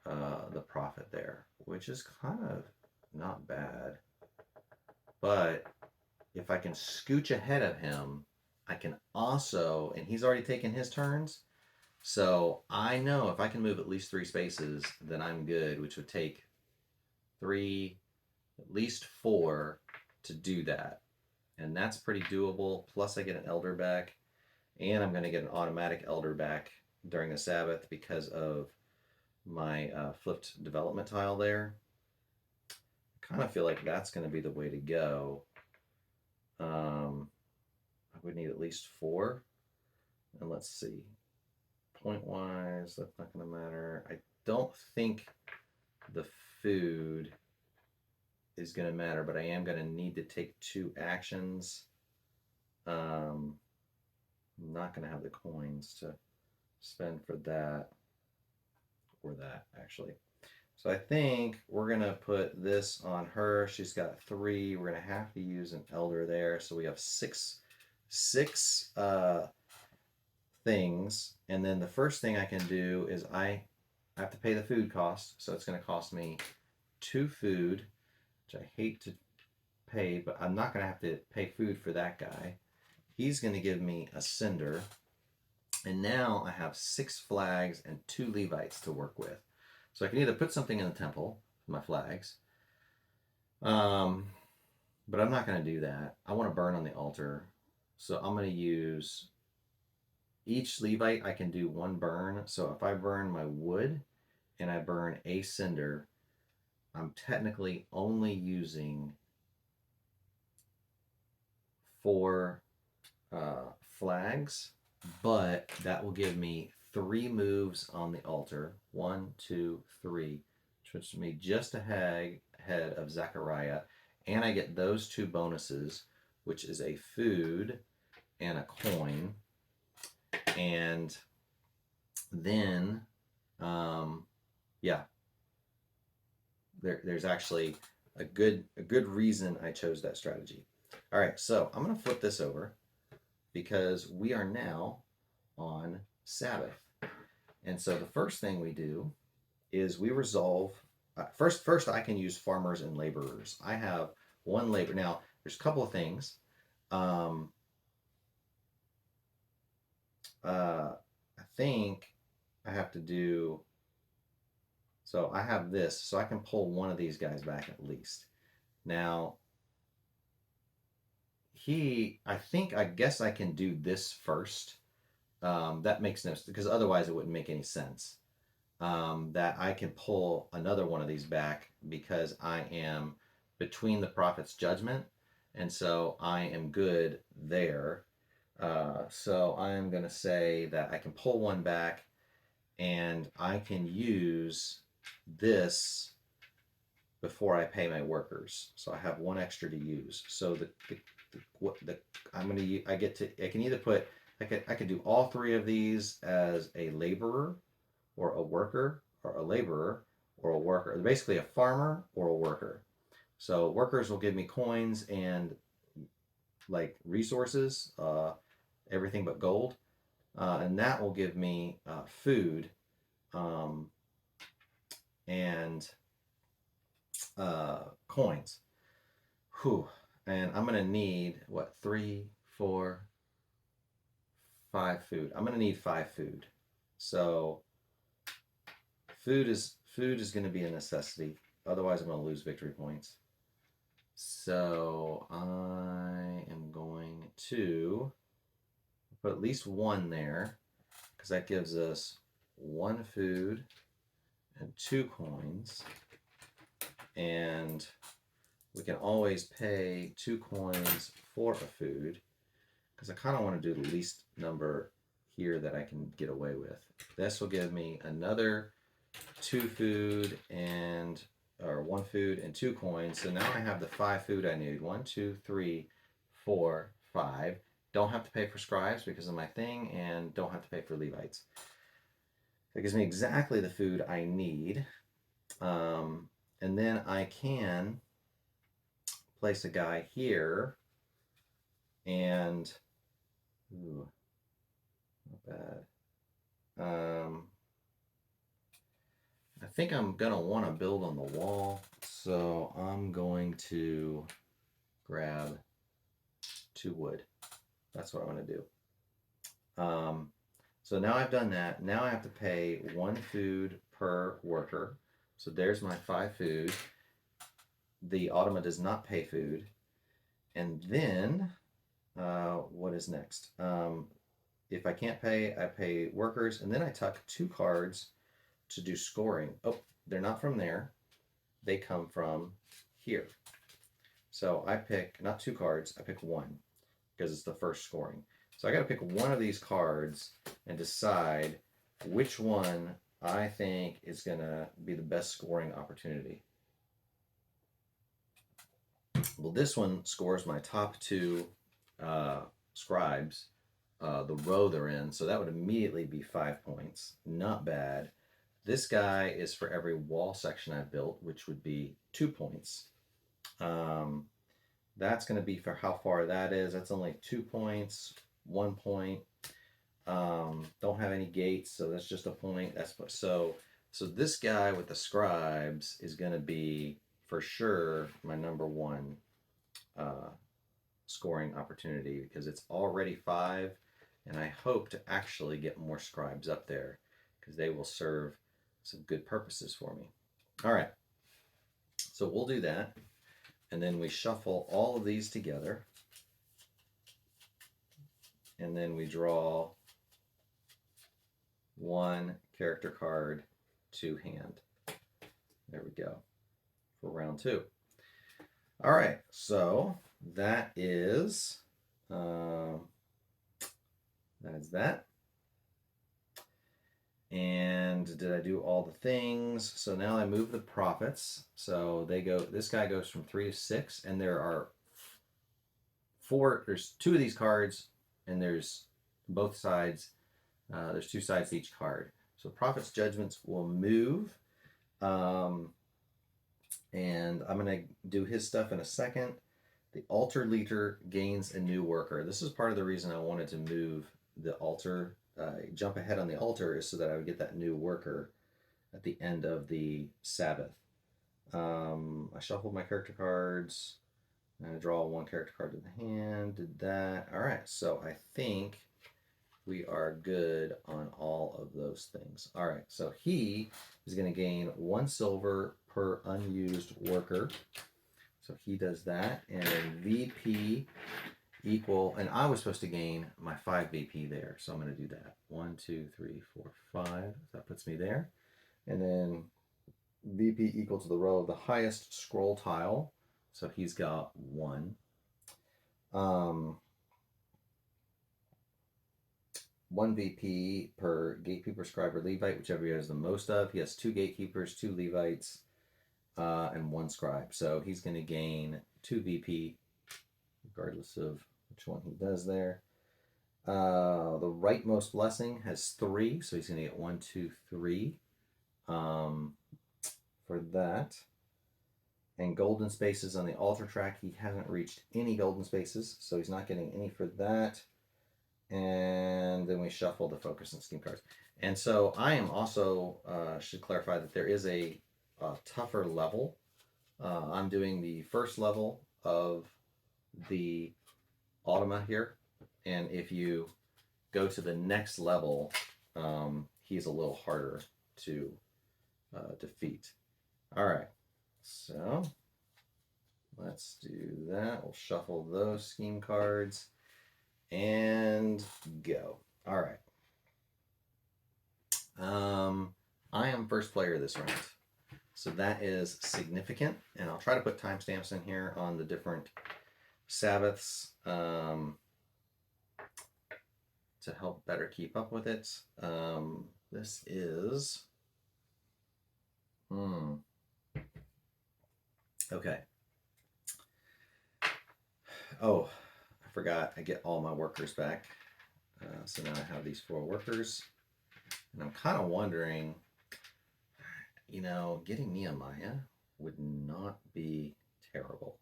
the profit there, which is kind of not bad. But if I can scooch ahead of him, I can also, and he's already taken his turns, so I know if I can move at least 3 spaces, then I'm good, which would take 3, at least 4 to do that. And that's pretty doable. Plus I get an elder back, and I'm going to get an automatic elder back during the Sabbath because of my flipped development tile there. I kind of feel like that's going to be the way to go. I would need at least 4. And let's see. Point-wise, that's not going to matter. I don't think the food is going to matter, but I am going to need to take 2 actions. I'm not going to have the coins to spend for that or that, actually. So I think we're going to put this on her. She's got 3. We're going to have to use an elder there. So we have six things. And then the first thing I can do is I have to pay the food cost. So it's going to cost me 2 food, which I hate to pay, but I'm not going to have to pay food for that guy. He's going to give me a cinder. And now I have 6 flags and 2 Levites to work with. So I can either put something in the temple, my flags, but I'm not going to do that. I want to burn on the altar. So I'm going to use each Levite, I can do 1 burn. So if I burn my wood and I burn a cinder, I'm technically only using 4 flags, but that will give me 3 moves on the altar. 1, 2, 3, which puts me just ahead of Zechariah, and I get those 2 bonuses, which is a food and a coin. And then, yeah, there's actually a good reason I chose that strategy. All right, so I'm going to flip this over because we are now on Sabbath. And so the first thing we do is we resolve, first I can use farmers and laborers. I have 1 labor. Now, there's a couple of things. I think I have to do, so I have this, so I can pull 1 of these guys back at least. Now, I guess I can do this first. That makes no sense, because otherwise it wouldn't make any sense. That I can pull another one of these back because I am between the prophet's judgment, and so I am good there. So I'm going to say that I can pull 1 back, and I can use this before I pay my workers. So I have 1 extra to use. So I can either put, I could do all 3 of these as a laborer or a worker, or a laborer or a worker. They're basically a farmer or a worker. So workers will give me coins and like resources, everything but gold, and that will give me food and coins. Whew. And I'm gonna need what, 3, 4, 5 food. I'm gonna need 5 food. So food is gonna be a necessity. Otherwise, I'm gonna lose victory points. So I am going to put at least 1 there, because that gives us 1 food and 2 coins. And we can always pay 2 coins for a food, because I kind of want to do the least number here that I can get away with. This will give me another 2 food and, or 1 food and 2 coins. So now I have the 5 food I need. 1, 2, 3, 4, 5. Don't have to pay for scribes because of my thing, and don't have to pay for Levites. That gives me exactly the food I need. And then I can place a guy here, and ooh, not bad. I think I'm gonna want to build on the wall, so I'm going to grab 2 wood. That's what I'm gonna do. So now I've done that. Now I have to pay 1 food per worker. So there's my 5 food. The automa does not pay food. And then, what is next? If I can't pay, I pay workers, and then I tuck 2 cards to do scoring. Oh, they're not from there. They come from here. So I pick, not 2 cards, I pick 1, because it's the first scoring. So I got to pick 1 of these cards and decide which one I think is going to be the best scoring opportunity. Well, this one scores my top two scribes, the row they're in, so that would immediately be 5 points. Not bad. This guy is for every wall section I've built, which would be 2 points. That's going to be for how far that is. That's only 2 points, 1 point. Don't have any gates, so that's just a point. So this guy with the scribes is going to be for sure my number one scoring opportunity because it's already 5, and I hope to actually get more scribes up there because they will serve some good purposes for me. All right, so we'll do that, and then we shuffle all of these together, and then we draw one character card to hand. There we go for round 2. All right, so that is that. And did I do all the things? So now I move the profits. So they go. This guy goes from 3 to 6, and there are 4. There's 2 of these cards, and there's both sides. There's 2 sides to each card. So Prophet's Judgments will move. And I'm going to do his stuff in a second. The altar leader gains a new worker. This is part of the reason I wanted to move the altar, jump ahead on the altar, is so that I would get that new worker at the end of the Sabbath. I shuffled my character cards. And I draw 1 character card to the hand. Did that. All right, so I think we are good on all of those things. All right, so he is going to gain 1 silver per unused worker. So he does that, and then VP equal, and I was supposed to gain my 5 VP there, so I'm going to do that. 1, 2, 3, 4, 5. That puts me there. And then VP equal to the row of the highest scroll tile. So he's got 1. 1 VP per gatekeeper, scribe, or Levite, whichever he has the most of. He has 2 gatekeepers, 2 Levites, and 1 scribe. So he's going to gain 2 VP, regardless of which one he does there. The rightmost blessing has 3, so he's going to get 1, 2, 3 for that. And golden spaces on the altar track, he hasn't reached any golden spaces, so he's not getting any for that. And then we shuffle the focus and scheme cards. And so I am also, should clarify that there is a tougher level. I'm doing the first level of the Automa here. And if you go to the next level, he's a little harder to defeat. All right, so let's do that. We'll shuffle those scheme cards and go. All right. I am first player this round, so that is significant, and I'll try to put timestamps in here on the different Sabbaths to help better keep up with it. This is okay. Oh, I forgot. I get all my workers back. So now I have these 4 workers. And I'm kind of wondering, getting Nehemiah would not be terrible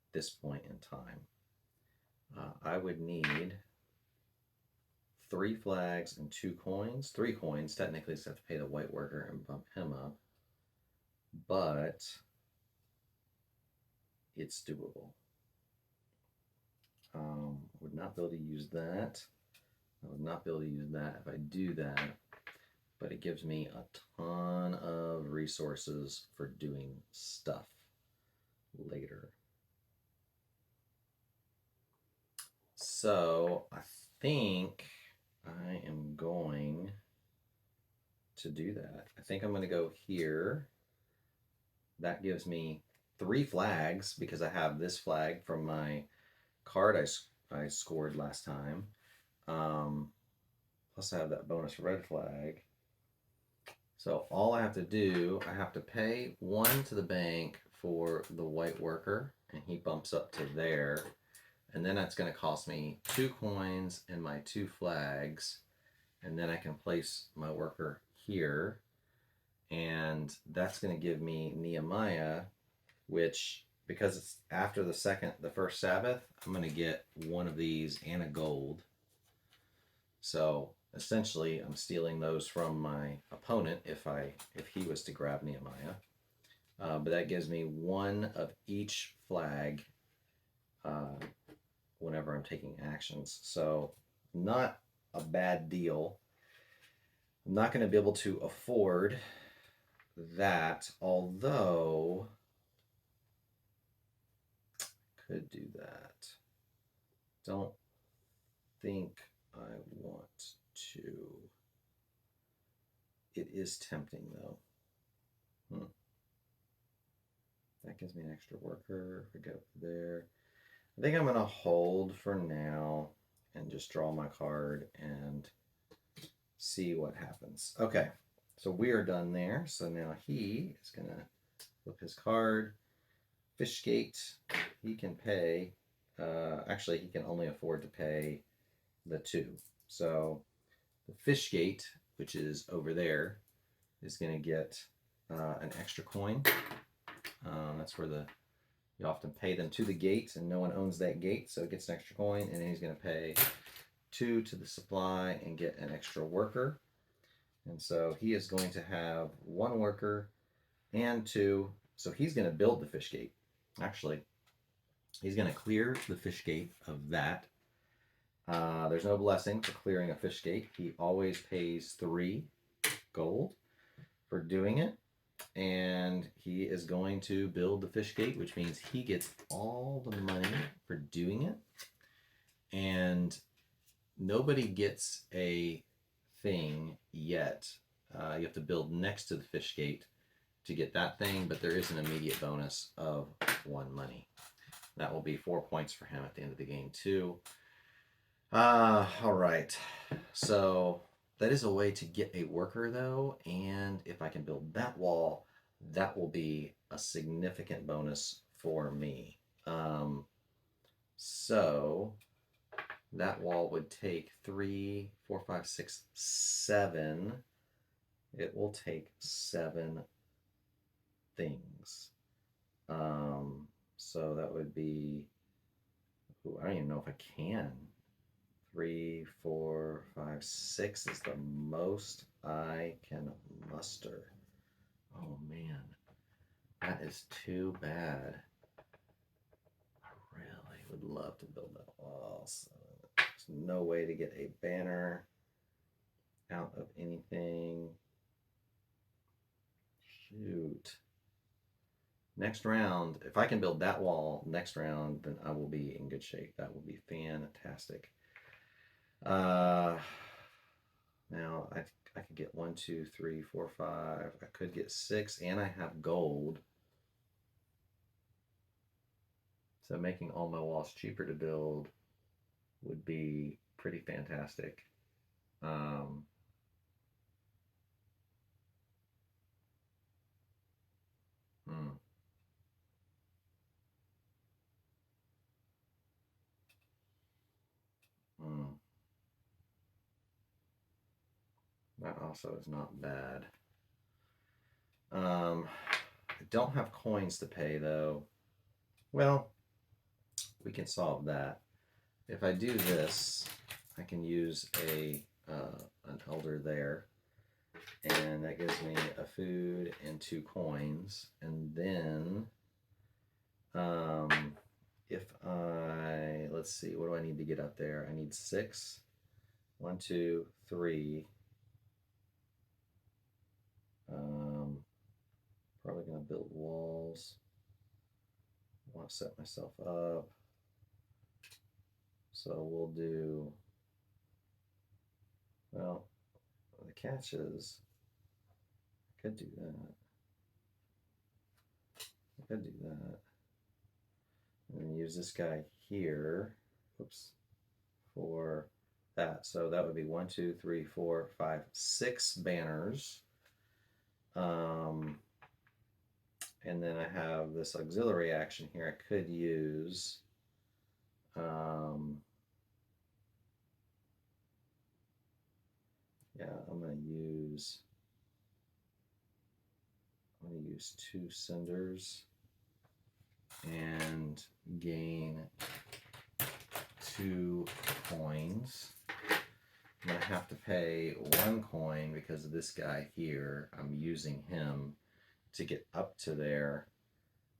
at this point in time. I would need 3 flags and 2 coins. 3 coins, technically, so I have to pay the white worker and bump him up. But it's doable. Would not be able to use that. I would not be able to use that if I do that, but it gives me a ton of resources for doing stuff later. So I think I am going to do that. I think I'm going to go here. That gives me 3 flags because I have this flag from my card I scored last time. Plus I have that bonus red flag. So all I have to do, I have to pay 1 to the bank for the white worker, and he bumps up to there. And then that's going to cost me 2 coins and my 2 flags. And then I can place my worker here. And that's going to give me Nehemiah, which, because it's after the first Sabbath, I'm going to get one of these and a gold. So essentially, I'm stealing those from my opponent if he was to grab Nehemiah. But that gives me one of each flag whenever I'm taking actions. So not a bad deal. I'm not going to be able to afford that, although could do that. Don't think I want to. It is tempting though. That gives me an extra worker. If I go there, I think I'm going to hold for now and just draw my card and see what happens. Okay, so we are done there. So now he is going to flip his card. Fishgate, he can pay. Actually, he can only afford to pay the 2. So the Fishgate, which is over there, is going to get an extra coin. That's where you often pay them to the gate, and no one owns that gate, so it gets an extra coin, and then he's going to pay 2 to the supply and get an extra worker. And so he is going to have 1 worker and 2. So he's going to build the fish gate. Actually, he's going to clear the fish gate of that. There's no blessing for clearing a fish gate. He always pays 3 gold for doing it. And he is going to build the fish gate, which means he gets all the money for doing it. And nobody gets a thing yet. You have to build next to the fish gate to get that thing, but there is an immediate bonus of 1 money. That will be 4 points for him at the end of the game too. All right. So that is a way to get a worker though, and if I can build that wall, that will be a significant bonus for me. So that wall would take 3, 4, 5, 6, 7. It will take 7 things. So that would be, I don't even know if I can. 3, 4, 5, 6 is the most I can muster. Oh man, that is too bad. I really would love to build that wall. So there's no way to get a banner out of anything. Shoot. Next round, if I can build that wall next round, then I will be in good shape. That will be fantastic. Now I could get 1, 2, 3, 4, 5. I could get 6, and I have gold. So making all my walls cheaper to build would be pretty fantastic. That also is not bad. I don't have coins to pay though. Well, we can solve that. If I do this, I can use an elder there, and that gives me a food and 2 coins. And then, if let's see, what do I need to get up there? I need 6. 1, 2, 3. Probably gonna build walls. I want to set myself up. So we'll do, well, the catch is, I could do that. I could do that. And then use this guy here, oops, for that. So that would be 1, 2, 3, 4, 5, 6 banners. And then I have this auxiliary action here. I could use yeah, I'm going to use 2 cinders and gain 2 coins. I'm going to have to pay 1 coin because of this guy here. I'm using him to get up to there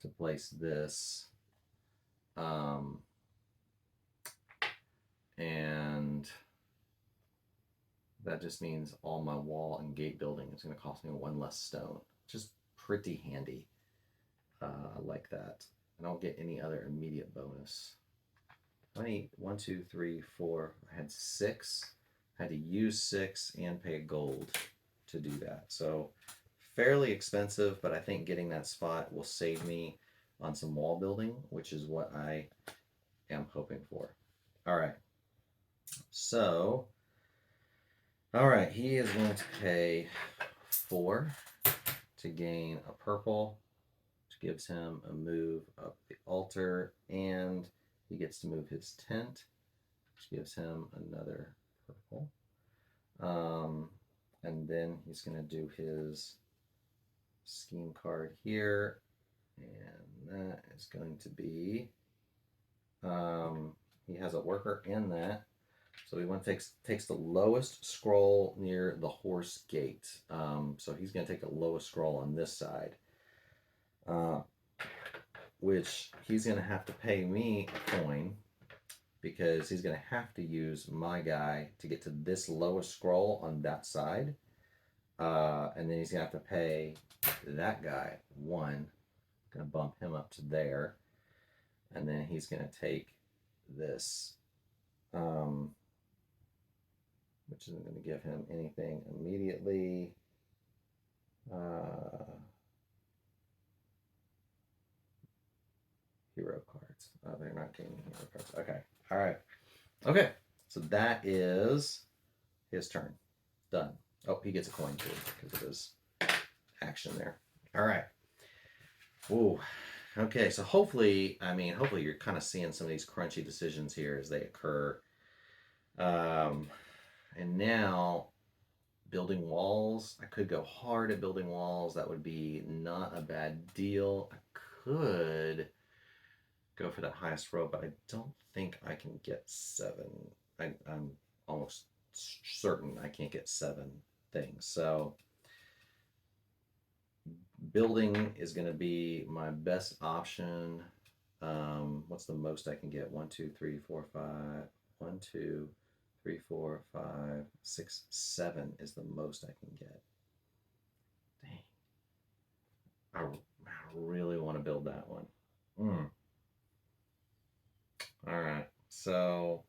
to place this. And that just means all my wall and gate building is going to cost me 1 less stone. Just pretty handy. I like that. I don't get any other immediate bonus. How many? 1, 2, 3, 4. I had 6. I had to use 6 and pay a gold to do that. So fairly expensive, but I think getting that spot will save me on some wall building, which is what I am hoping for. All right. So, all right, he is going to pay 4 to gain a purple, which gives him a move up the altar, and he gets to move his tent, which gives him another purple. And then he's going to do his scheme card here, and that is going to be, he has a worker in that. So he takes the lowest scroll near the horse gate. So he's going to take the lowest scroll on this side, which he's going to have to pay me a coin because he's going to have to use my guy to get to this lowest scroll on that side. And then he's going to have to pay that guy 1. Going to bump him up to there. And then he's going to take this, which isn't going to give him anything immediately. Hero cards. Oh, they're not getting hero cards. Okay. All right. Okay. So that is his turn. Done. Oh, he gets a coin too because of his action there. All right. Ooh. Okay. So hopefully you're kind of seeing some of these crunchy decisions here as they occur. And now building walls. I could go hard at building walls. That would be not a bad deal. I could go for that highest row, but I don't think I can get 7. I'm almost certain I can't get 7 things. So building is going to be my best option. What's the most I can get? 1, 2, 3, 4, 5. 1, 2, 3, 4, 5, 6, 7 is the most I can get. Dang. I really want to build that one. All right. So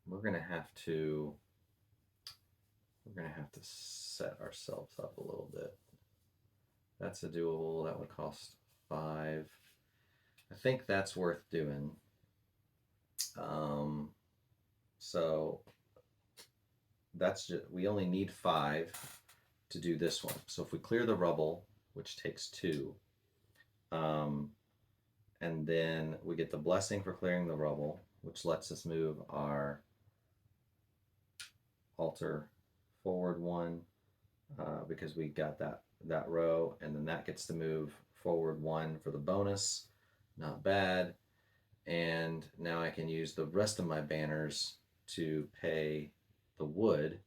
we're gonna have to set ourselves up a little bit. That's a doable. That would cost 5. I think that's worth doing. So that's just, we only need 5 to do this one. So if we clear the rubble, which takes 2, and then we get the blessing for clearing the rubble, which lets us move our altar forward 1 because we got that row, and then that gets to move forward 1 for the bonus. Not bad. And now I can use the rest of my banners to pay the wood.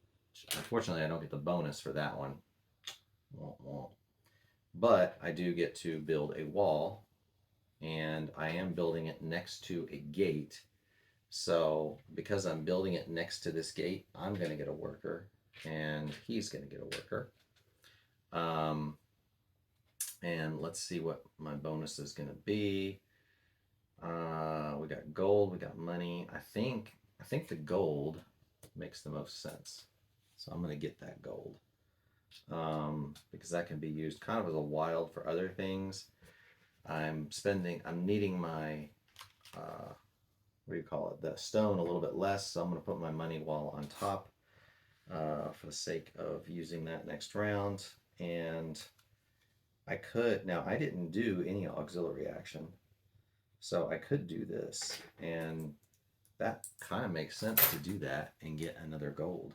Unfortunately, I don't get the bonus for that one. But I do get to build a wall, and I am building it next to a gate. So because I'm building it next to this gate, I'm going to get a worker, and he's going to get a worker. And let's see what my bonus is going to be. We got gold, we got money. I think the gold makes the most sense. So I'm going to get that gold. Because that can be used kind of as a wild for other things. I'm needing my, the stone a little bit less. So I'm going to put my money wall on top for the sake of using that next round. And I could, now I didn't do any auxiliary action, so I could do this, and that kind of makes sense to do that and get another gold.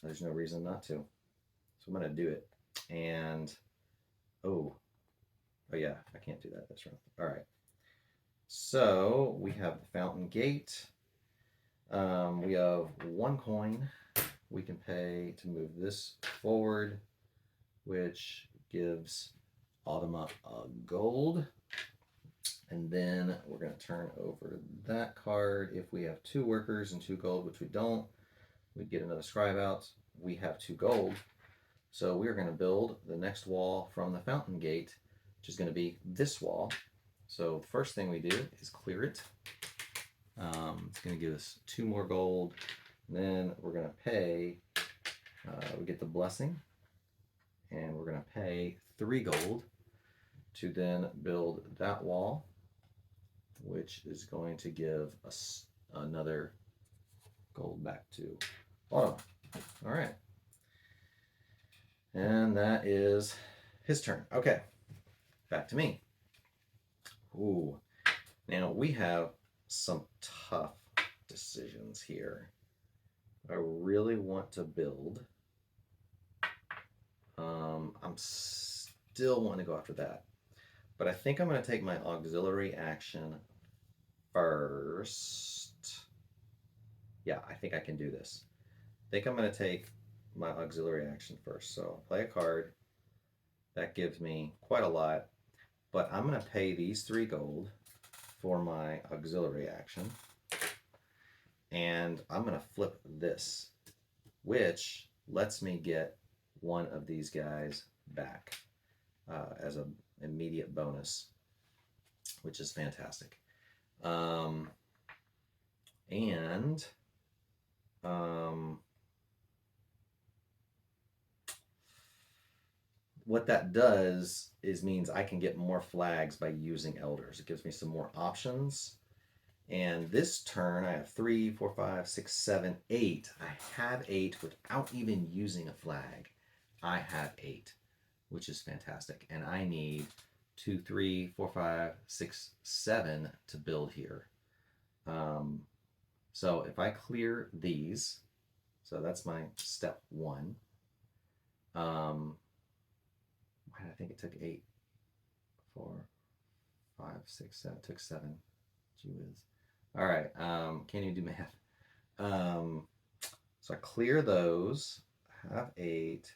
There's no reason not to. So I'm going to do it. And, oh yeah, I can't do that. That's wrong. All right. So we have the fountain gate. We have 1 coin we can pay to move this forward, which gives Automa a gold. And then we're going to turn over that card. If we have 2 workers and 2 gold, which we don't, we'd get another scribe out. We have 2 gold. So we're going to build the next wall from the fountain gate, which is going to be this wall. So the first thing we do is clear it. It's going to give us 2 more gold. And then we're going to pay, we get the blessing, and we're going to pay 3 gold to then build that wall, which is going to give us another gold back to Autumn. All right. And that is his turn. Okay, back to me. Ooh, now we have some tough decisions here. I really want to build. I'm still wanting to go after that, but I think I'm going to take my auxiliary action first. Yeah, I think I can do this. I think I'm going to take my auxiliary action first. So I'll play a card. That gives me quite a lot, but I'm going to pay these 3 gold for my auxiliary action. And I'm going to flip this, which lets me get one of these guys back as an immediate bonus, which is fantastic. What that does is means I can get more flags by using elders. It gives me some more options. And this turn, I have 3, 4, 5, 6, 7, 8. I have 8 without even using a flag. I have 8, which is fantastic. And I need 2, 3, 4, 5, 6, 7 to build here. So if I clear these, so that's my step 1. Why did I think it took 8? 4, 5, 6, 7. It took 7. Gee whiz. All right. Can't even do math. So I clear those. I have 8.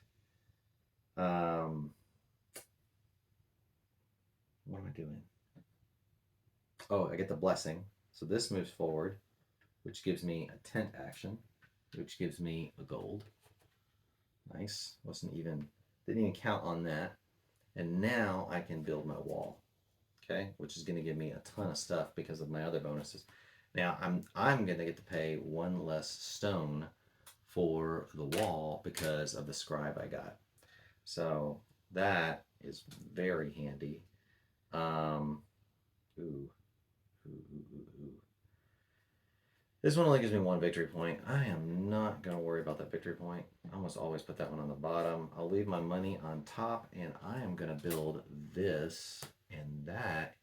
What am I doing? Oh, I get the blessing. So this moves forward, which gives me a tent action, which gives me a gold. Nice. Didn't even count on that. And now I can build my wall, okay, which is going to give me a ton of stuff because of my other bonuses. Now I'm going to get to pay 1 less stone for the wall because of the scribe I got. So that is very handy. This one only gives me 1 victory point. I am not going to worry about that victory point. I almost always put that one on the bottom. I'll leave my money on top, and I am going to build this, and that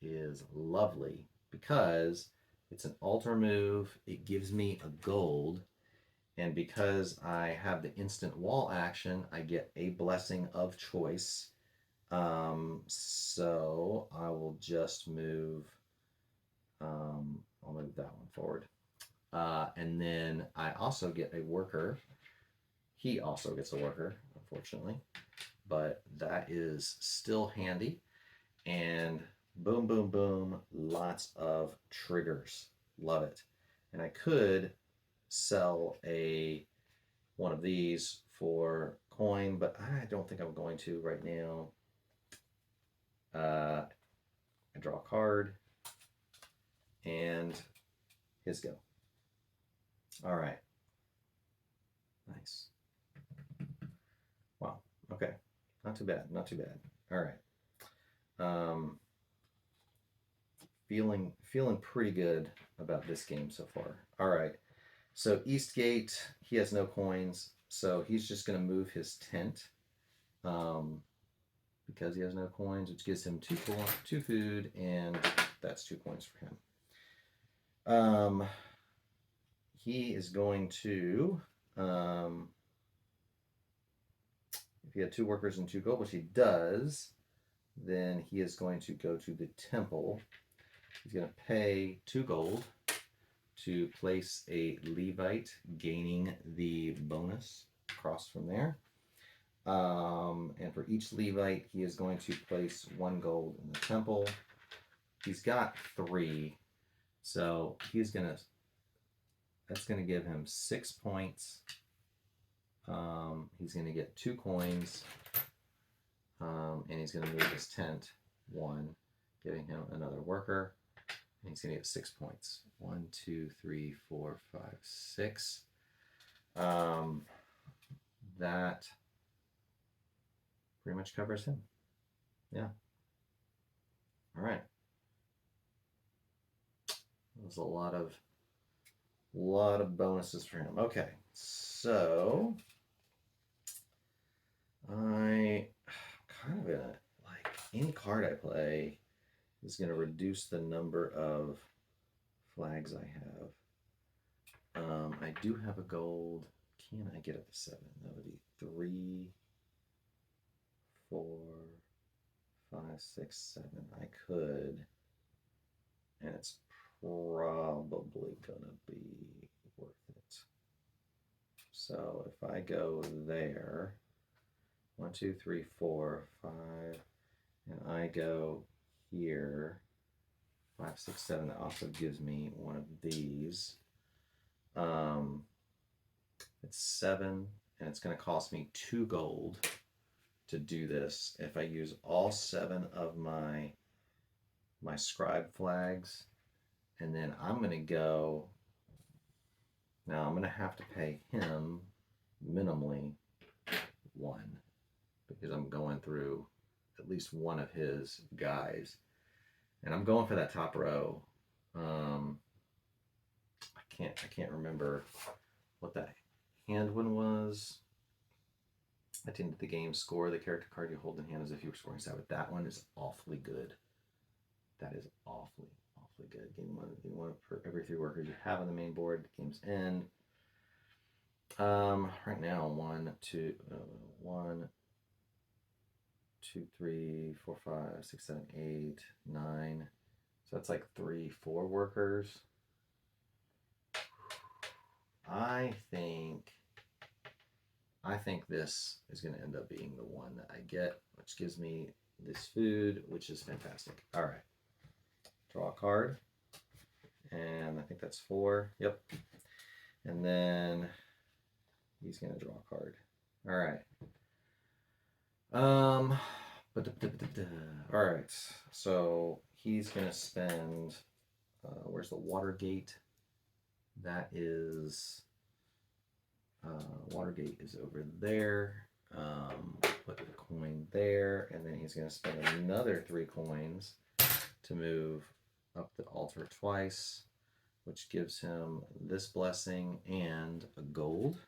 is lovely because it's an altar move. It gives me a gold, and because I have the instant wall action, I get a blessing of choice. So I will just move, I'll move that one forward. And then I also get a worker. He also gets a worker, unfortunately, but that is still handy. And boom, boom, boom, lots of triggers. Love it. And I could sell one of these for coin, but I don't think I'm going to right now. I draw a card, and his go. All right. Nice. Wow. Okay. Not too bad. Not too bad. All right. Feeling pretty good about this game so far. All right. So Eastgate, he has no coins, so he's just going to move his tent. because he has no coins, which gives him 2 food, and that's 2 coins for him. He is going to, if he had 2 workers and 2 gold, which he does, then he is going to go to the temple. He's going to pay 2 gold to place a Levite, gaining the bonus across from there. And for each Levite, he is going to place 1 gold in the temple. He's got 3, so that's going to give him 6 points. He's going to get 2 coins, and he's going to move his tent 1, giving him another worker. And he's going to get 6 points. 1, 2, 3, 4, 5, 6. That pretty much covers him. Yeah. All right. There's a lot of bonuses for him. Okay, so I kind of gonna, like, any card I play is gonna reduce the number of flags I have. I do have a gold. Can I get up to 7? That would be 3, 4, 5, 6, 7. I could, and it's probably gonna be worth it. So if I go there, 1, 2, 3, 4, 5, and I go here, 5, 6, 7, that also gives me one of these. It's 7, and it's going to cost me 2 gold to do this. If I use all 7 of my scribe flags, and then I'm going to go, now I'm going to have to pay him minimally 1, because I'm going through at least one of his guys. And I'm going for that top row. I can't remember what that hand one was. At the end of the game, score the character card you hold in hand as if you were scoring Sabbath. That one is awfully good. That is awfully good. Game one for every 3 workers you have on the main board. Game's end. Right now, 1, 2, 3, 4, 5, 6, 7, 8, 9. So that's like 3, 4 workers. I think this is going to end up being the one that I get, which gives me this food, which is fantastic. All right. Draw a card. And I think that's 4. Yep. And then he's going to draw a card. All right. All right. So he's going to spend, where's the Watergate? That is, Watergate is over there. Put the coin there, and then he's going to spend another 3 coins to move up the altar twice, which gives him this blessing and a gold.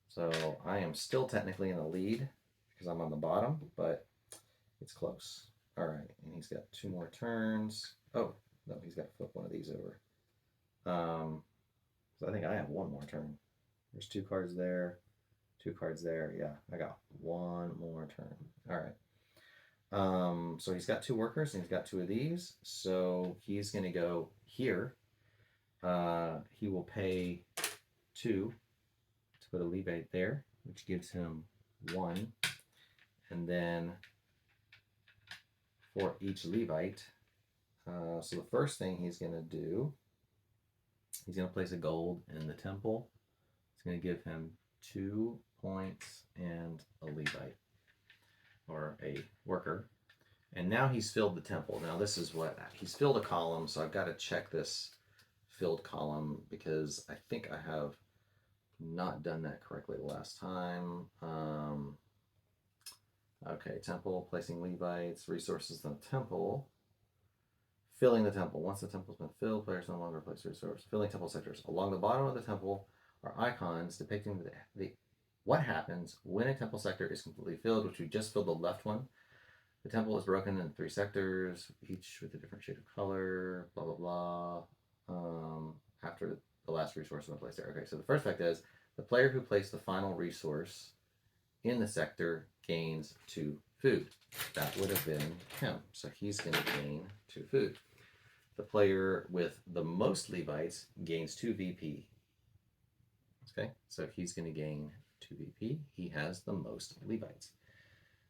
So I am still technically in the lead because I'm on the bottom, but it's close. All right, and he's got 2 more turns. Oh, no, he's got to flip one of these over. So I think I have 1 more turn. There's 2 cards there, 2 cards there. Yeah, I got 1 more turn. All right. So he's got 2 workers and he's got 2 of these. So he's going to go here. He will pay 2 to put a Levite there, which gives him 1. And then for each Levite, so the first thing he's going to do, he's going to place a gold in the temple. It's going to give him 2 points and a Levite, or a worker. And now he's filled the temple. Now this is what, he's filled a column, so I've got to check this filled column because I think I have not done that correctly the last time. Okay, temple, placing Levites, resources in the temple. Filling the temple. Once the temple's been filled, players no longer place resources. Filling temple sectors. Along the bottom of the temple are icons depicting What happens when a temple sector is completely filled, which we just filled the left one? The temple is broken into 3 sectors, each with a different shade of color, blah, blah, blah. After the last resource was placed there. Okay, so the first effect is the player who placed the final resource in the sector gains 2 food. That would have been him. So he's going to gain 2 food. The player with the most Levites gains 2 VP. Okay, so he's going to gain 2 VP. He has the most Levites.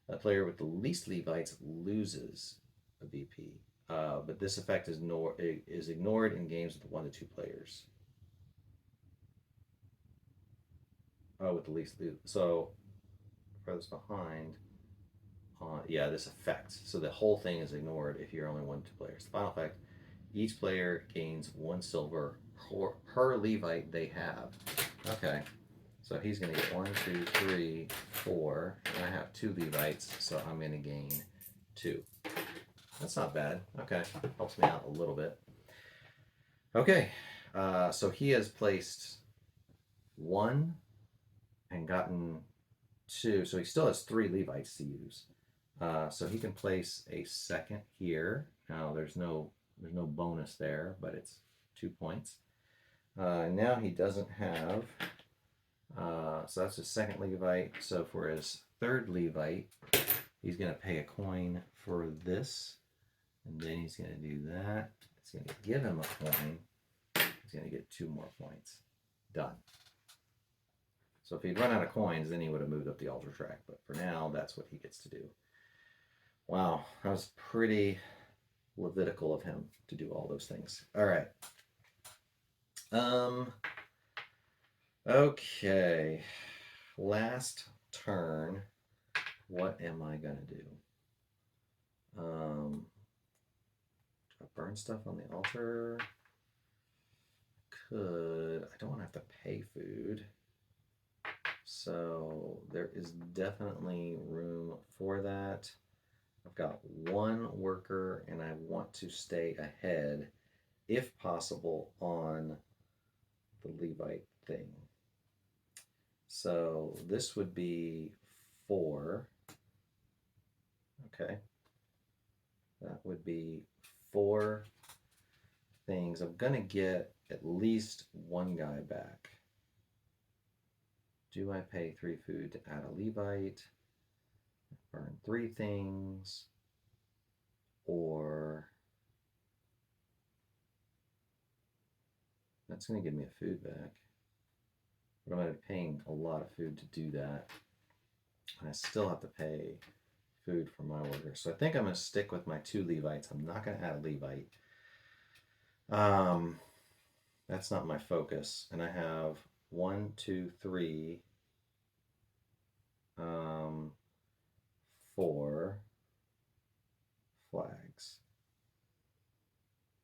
A player with the least Levites loses a VP. But this effect is ignored in games with 1 to 2 players. Oh, with the least. So, furthest behind. Yeah, this effect. So the whole thing is ignored if you're only 1 to 2 players. The final effect: each player gains 1 silver per Levite they have. Okay, so he's going to get 1, 2, 3, 4, and I have 2 Levites, so I'm going to gain 2. That's not bad. Okay, helps me out a little bit. Okay, so he has placed 1 and gotten 2, so he still has 3 Levites to use. So he can place a second here. Now there's no bonus there, but it's 2 points. Now he doesn't have, so that's his second Levite. So for his third Levite, he's going to pay a coin for this, and then he's going to do that. It's going to give him a coin. He's going to get 2 more points. Done. So if he'd run out of coins, then he would have moved up the altar track. But for now, that's what he gets to do. Wow, that was pretty Levitical of him to do all those things. All right. Okay. Last turn. What am I gonna do? Do I burn stuff on the altar? Could. I don't want to have to pay food. So there is definitely room for that. I've got 1 worker and I want to stay ahead, if possible, on the Levite thing. So this would be 4. Okay. That would be 4 things. I'm going to get at least 1 guy back. Do I pay 3 food to add a Levite? Burn 3 things? Or that's going to give me a food back. But I'm going to be paying a lot of food to do that. And I still have to pay food for my worker. So I think I'm going to stick with my 2 Levites. I'm not going to add a Levite. That's not my focus. And I have 1, 2, 3, 4 flags,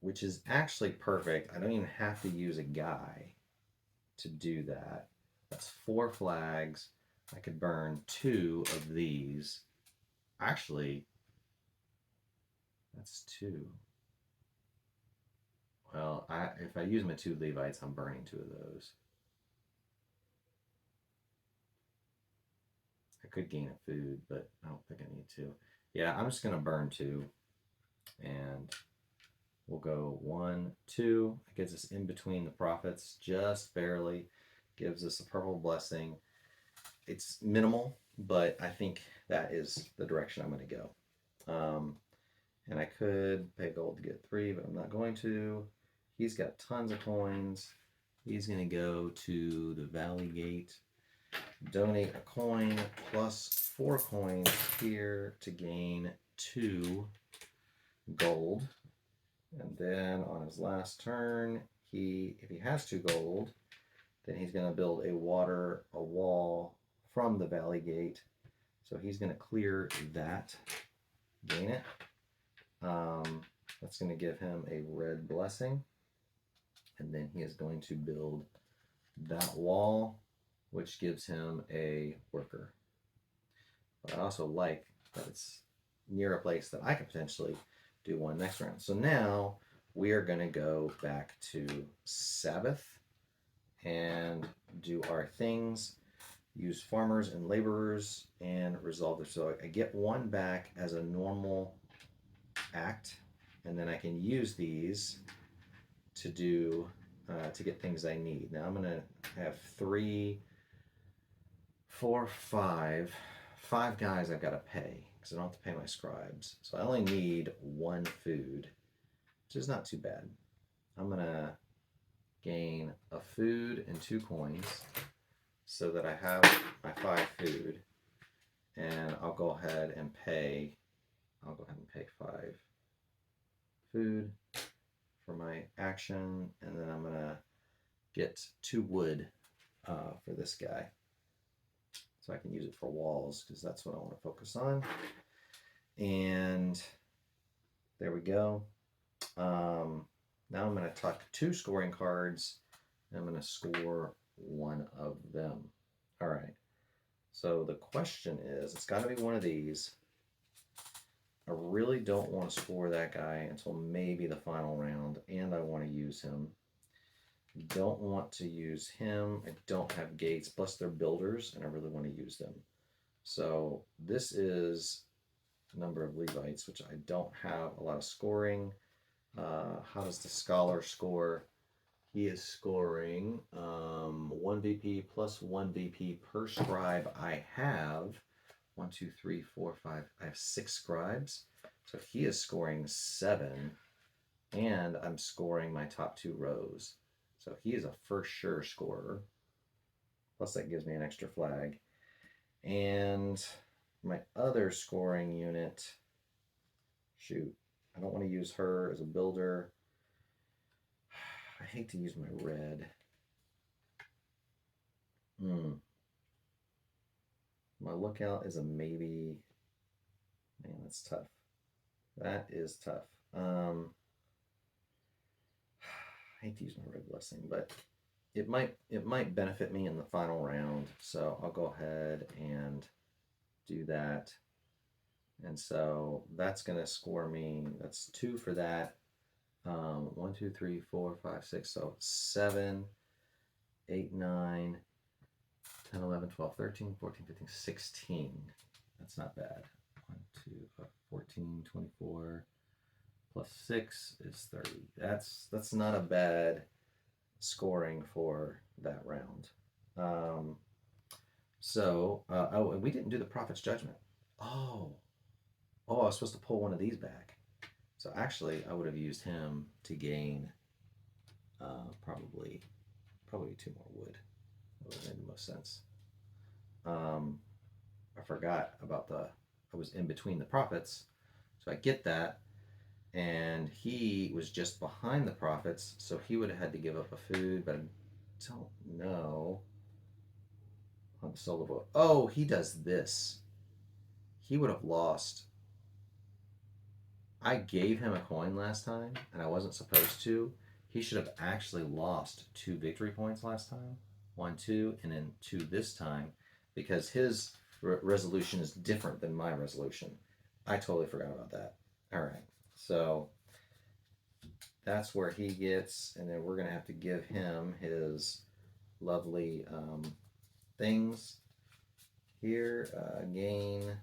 which is actually perfect. I don't even have to use a guy to do that. That's 4 flags. I could burn 2 of these. Actually, that's 2. Well, if I use my 2 Levites, I'm burning 2 of those. I could gain a food, but I don't think I need to. Yeah, I'm just going to burn 2. And we'll go 1, 2. It gets us in between the prophets, just barely. Gives us a purple blessing. It's minimal, but I think that is the direction I'm going to go. And I could pay gold to get 3, but I'm not going to. He's got tons of coins. He's going to go to the Valley Gate, donate a coin plus 4 coins here to gain 2 gold. And then on his last turn, if he has 2 gold, then he's going to build a wall from the Valley Gate. So he's going to clear that, gain it. That's going to give him a red blessing. And then he is going to build that wall, which gives him a worker. But I also like that it's near a place that I could potentially do one next round. So now we are going to go back to Sabbath and do our things. use farmers and laborers and resolve this. So I get one back as a normal act, and then I can use these to do to get things I need. Now I'm gonna have 3, 4, 5 guys I've got to pay because I don't have to pay my scribes. So I only need 1 food, which is not too bad. I'm gonna gain a food and 2 coins so that I have my 5 food, and I'll go ahead and pay. I'll go ahead and pay 5 food for my action, and then I'm gonna get 2 wood for this guy, so I can use it for walls because that's what I want to focus on. And there we go. Now I'm going to tuck 2 scoring cards, and I'm going to score 1 of them. All right. So the question is, it's got to be one of these. I really don't want to score that guy until maybe the final round, and I want to use him. Don't want to use him. I don't have gates, plus they're builders, and I really want to use them. So this is number of Levites, which I don't have a lot of scoring. How does the scholar score? He is scoring 1 VP plus 1 VP per scribe. I have 1, 2, 3, 4, 5. I have 6 scribes. So he is scoring 7, and I'm scoring my top 2 rows. So he is a for sure scorer. Plus that gives me an extra flag. And my other scoring unit, shoot, I don't want to use her as a builder. I hate to use my red. My lookout is a maybe. Man, that's tough. That is tough. I hate to use my red blessing, but it might benefit me in the final round. So I'll go ahead and do that. And so that's going to score me. That's 2 for that. 1, 2, 3, 4, 5, 6. So 7, 8, 9, 10, 11, 12, 13, 14, 15, 16. That's not bad. 1, 2, 14, 24. Plus 6 is 30. That's not a bad scoring for that round. Oh, and we didn't do the Prophet's Judgment. Oh, I was supposed to pull one of these back. So actually, I would have used him to gain probably 2 more wood. That would have made the most sense. I forgot about I was in between the prophets, so I get that. And he was just behind the prophets, so he would have had to give up a food, but I don't know. On the solo boat. Oh, he does this. He would have lost. I gave him a coin last time, and I wasn't supposed to. He should have actually lost 2 victory points last time. 1, 2, and then 2 this time, because his resolution is different than my resolution. I totally forgot about that. All right. So that's where he gets, and then we're going to have to give him his lovely things here. Gain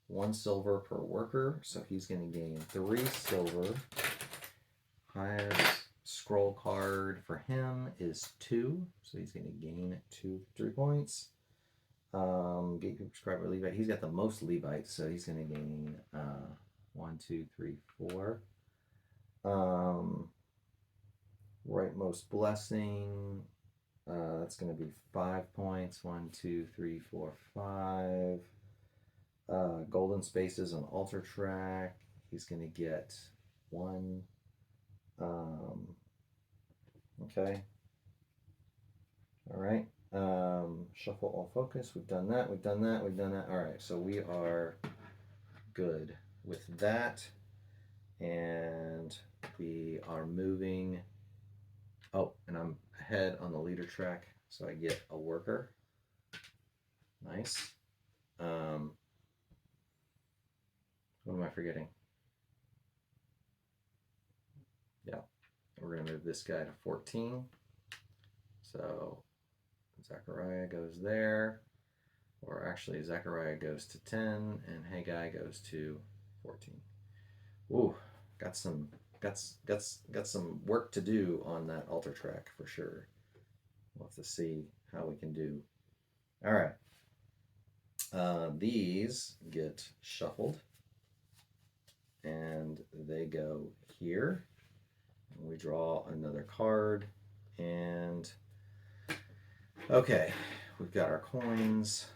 1 silver per worker, so he's going to gain 3 silver. Highest scroll card for him is 2, so he's going to gain 2 victory points. Gatekeeper, scribe, Levite. He's got the most Levites, so he's going to gain 1, 2, 3, 4. Rightmost blessing. That's going to be 5 points. 1, 2, 3, 4, 5. Golden spaces on altar track. He's going to get 1. Okay. All right. Shuffle all focus. We've done that. We've done that. We've done that. All right. So we are good with that. And we are moving. Oh, and I'm ahead on the leader track. So I get a worker. Nice. What am I forgetting? Yeah. We're going to move this guy to 14. So Zechariah goes there. Or actually, Zechariah goes to 10, and Haggai goes to 14. Ooh, got some work to do on that altar track for sure. We'll have to see how we can do. All right. These get shuffled, and they go here. We draw another card, and okay, we've got our coins.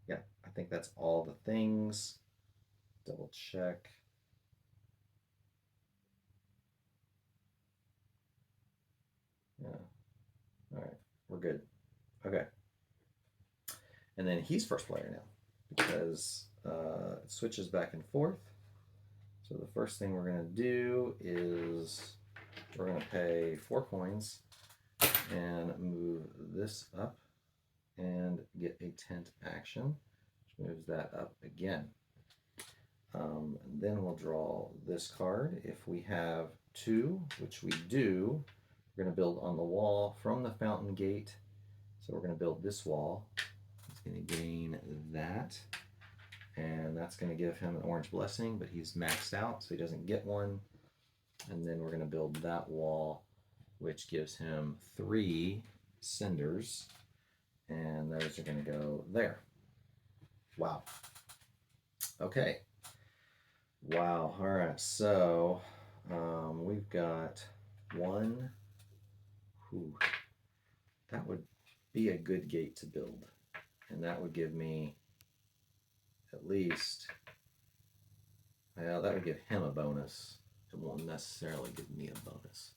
Yeah, I think that's all the things. Double check. Yeah. All right, we're good. Okay. And then he's first player now because it switches back and forth. So the first thing we're going to do is we're going to pay 4 coins and move this up and get a tent action, which moves that up again. And then we'll draw this card. If we have 2, which we do, we're going to build on the wall from the fountain gate. So we're going to build this wall. He's going to gain that. And that's going to give him an orange blessing, but he's maxed out, so he doesn't get one. And then we're going to build that wall, which gives him 3 cinders. And those are going to go there. Wow. Okay. Wow. All right. So we've got 1. Ooh, that would be a good gate to build. And that would give me at least, well, that would give him a bonus. It won't necessarily give me a bonus.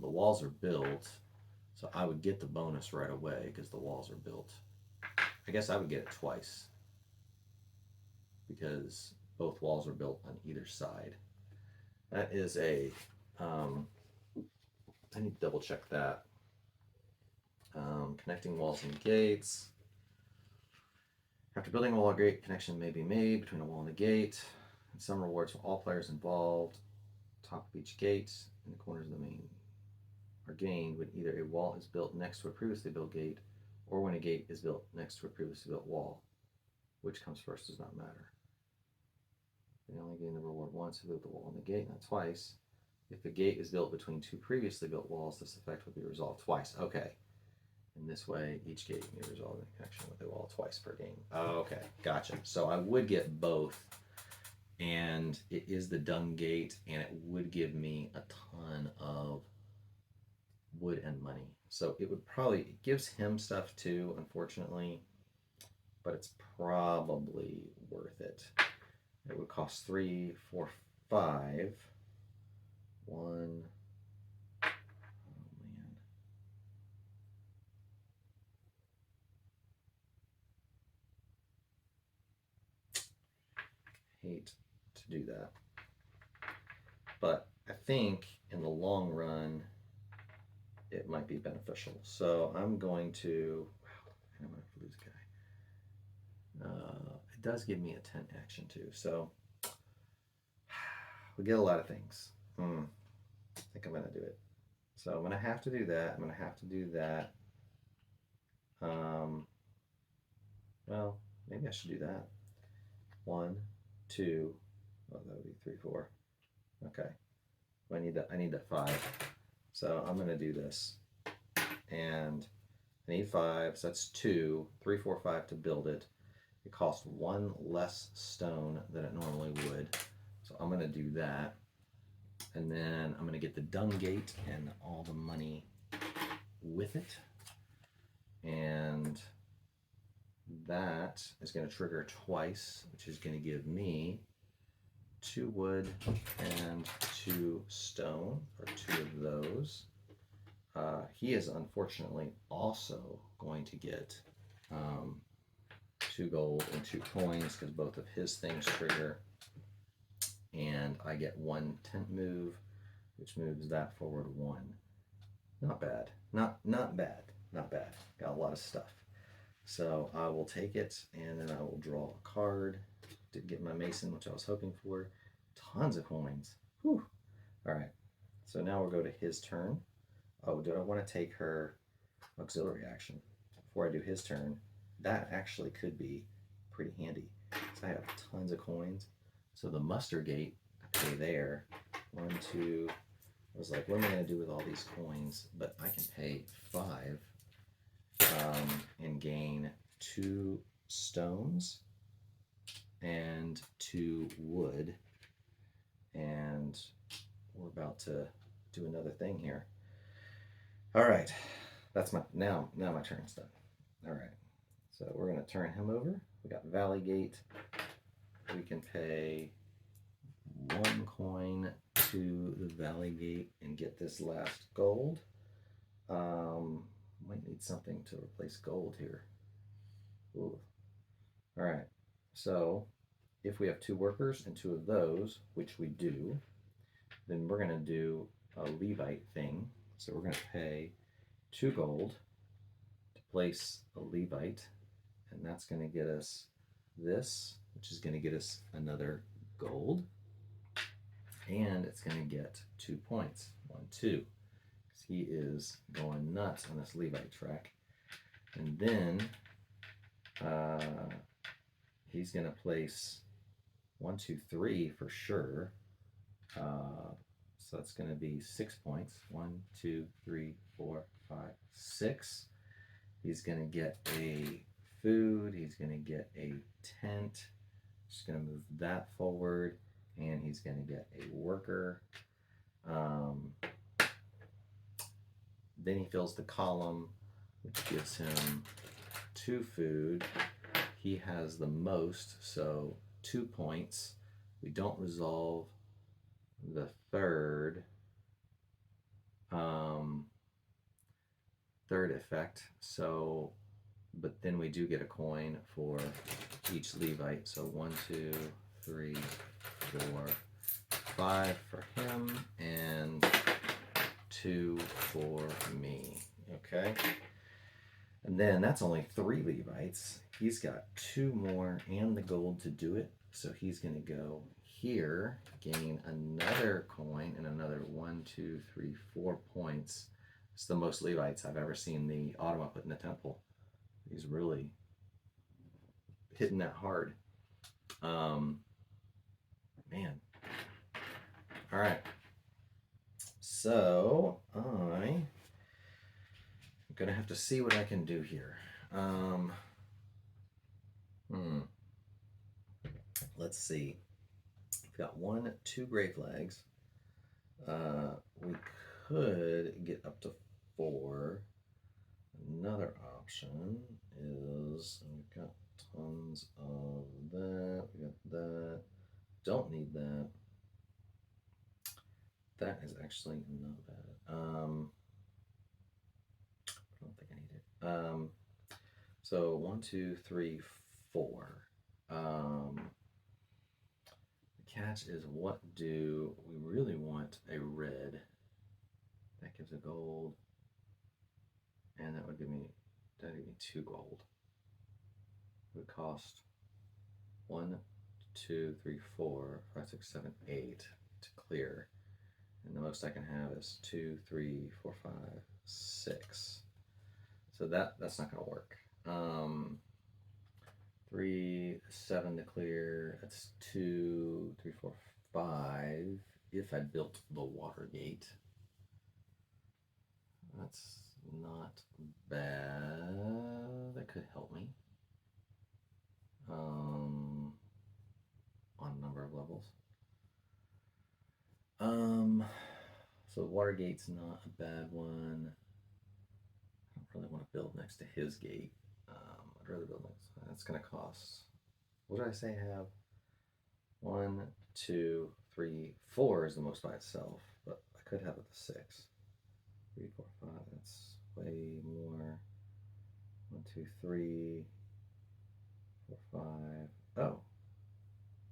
The walls are built, so I would get the bonus right away because the walls are built. I guess I would get it twice because both walls are built on either side. That is a, I need to double check that. Connecting walls and gates. After building a wall or gate, connection may be made between a wall and a gate. And some rewards for all players involved. Top of each gate and the corners of the main are gained when either a wall is built next to a previously built gate or when a gate is built next to a previously built wall. Which comes first does not matter. They only gain the reward once if they build the wall and the gate, not twice. If the gate is built between 2 previously built walls, this effect will be resolved twice. Okay. In this way, each gate can be resolved in connection with a wall twice per game. Okay, gotcha. So I would get both, and it is the dung gate, and it would give me a ton of wood and money. So it would probably, it gives him stuff too, unfortunately, but it's probably worth it. It would cost 3, 4, 5. 1. Hate to do that, but I think in the long run it might be beneficial. So I'm going to, wow, I'm going to lose a guy. It does give me a 10 action too, so we get a lot of things. I think I'm going to do it. So I'm going to have to do that. I'm going to have to do that. Well, maybe I should do that. 1, 2, oh, that would be 3, 4. Okay. I need that 5. So I'm going to do this. And I need 5, so that's 2, 3, 4, 5 to build it. It costs 1 less stone than it normally would. So I'm going to do that. And then I'm going to get the dung gate and all the money with it. And that is going to trigger twice, which is going to give me 2 wood and 2 stone, or 2 of those. He is unfortunately also going to get 2 gold and 2 coins because both of his things trigger. And I get 1 tent move, which moves that forward 1. Not bad. Not bad. Not bad. Got a lot of stuff. So I will take it, and then I will draw a card. Did get my mason, which I was hoping for. Tons of coins. Whew. All right. So now we'll go to his turn. Oh, do I want to take her auxiliary action before I do his turn? That actually could be pretty handy. So I have tons of coins. So the muster gate, I pay there. 1, 2. I was like, what am I going to do with all these coins? But I can pay 5 and gain 2 stones and 2 wood. And we're about to do another thing here. All right, that's now my turn's done. All right, so we're gonna turn him over. We got Valley Gate. We can pay 1 coin to the Valley Gate and get this last gold. Might need something to replace gold here. Ooh. All right, so if we have 2 workers and 2 of those, which we do, then we're gonna do a Levite thing. So we're gonna pay 2 gold to place a Levite, and that's going to get us this, which is going to get us another gold, and it's going to get 2 points. 1, 2, because he is going nuts on this Levite track. And then he's going to place 1, 2, 3 for sure. So it's going to be 6 points. 1, 2, 3, 4, 5, 6. He's going to get a food. He's going to get a tent. Just going to move that forward. And he's going to get a worker. Then he fills the column, which gives him 2 food. He has the most, so 2 points. We don't resolve the third effect, so but then we do get a coin for each Levite. So 1, 2, 3, 4, 5 for him and 2 for me. Okay, and then that's only 3 Levites. He's got 2 more and the gold to do it, so he's going to go here, gain another coin and another 1, 2, 3, 4 points. It's the most Levites I've ever seen the Automa put in the temple. He's really hitting that hard. Man. All right. So I'm gonna have to see what I can do here. Let's see. We've got 1, 2 grave flags. We could get up to 4. Another option is we've got tons of that. We got that. Don't need that. That is actually not bad. I don't think I need it. So 1, 2, 3, 4. The catch is, what do we really want? A red. That gives a gold. And that would give me 2 gold. It would cost 1, 2, 3, 4, 5, 6, 7, 8 to clear. And the most I can have is 2, 3, 4, 5, 6. So that's not going to work. 3, 7 to clear. That's 2, 3, 4, 5. If I built the water gate. That's not bad. That could help me on a number of levels. So Watergate's not a bad one. I don't really want to build next to his gate. I'd rather build next. That's going to cost. What did I say I have? 1, 2, 3, 4 is the most by itself, but I could have it to 6. 3, 4, 5. That's way more. 1, 2, 3, 4, 5. Oh,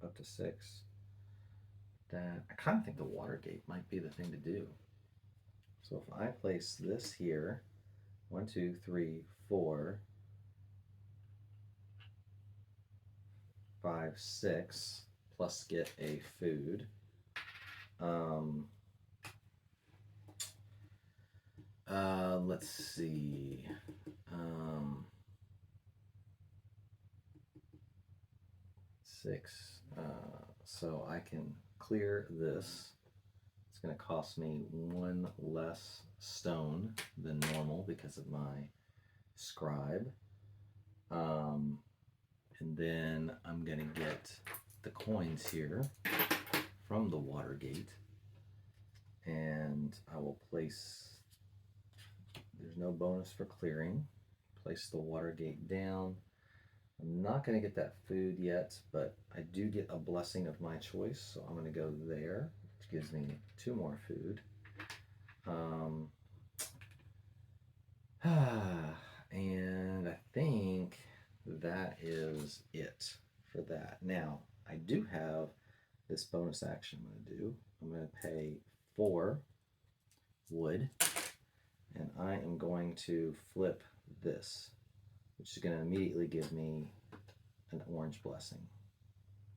up to 6. That I kind of think the water gate might be the thing to do. So if I place this here, 1, 2, 3, 4, 5, 6, plus get a food. let's see. 6. So I can clear this. It's going to cost me 1 less stone than normal because of my scribe. And then I'm going to get the coins here from the water gate. And I will place, there's no bonus for clearing. Place the water gate down. I'm not going to get that food yet, but I do get a blessing of my choice. So I'm going to go there, which gives me 2 more food. And I think that is it for that. Now, I do have this bonus action I'm going to do. I'm going to pay 4 wood, and I am going to flip this, which is going to immediately give me an orange blessing.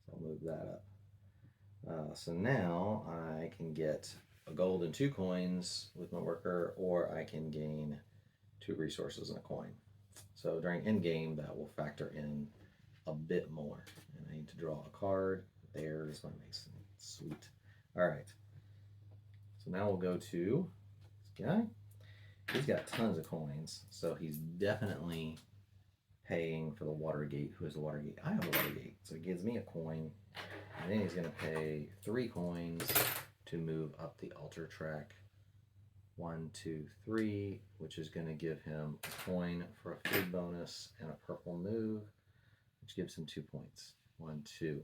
So I'll move that up. So now I can get a gold and 2 coins with my worker, or I can gain 2 resources and a coin. So during end game, that will factor in a bit more. And I need to draw a card. There's my mason. Sweet. All right. So now we'll go to this guy. He's got tons of coins, so he's definitely paying for the water gate. Who has a water gate? I have a water gate. So he gives me a coin, and then he's going to pay 3 coins to move up the altar track. 1, 2, 3, which is going to give him a coin for a food bonus and a purple move, which gives him 2 points. 1, 2.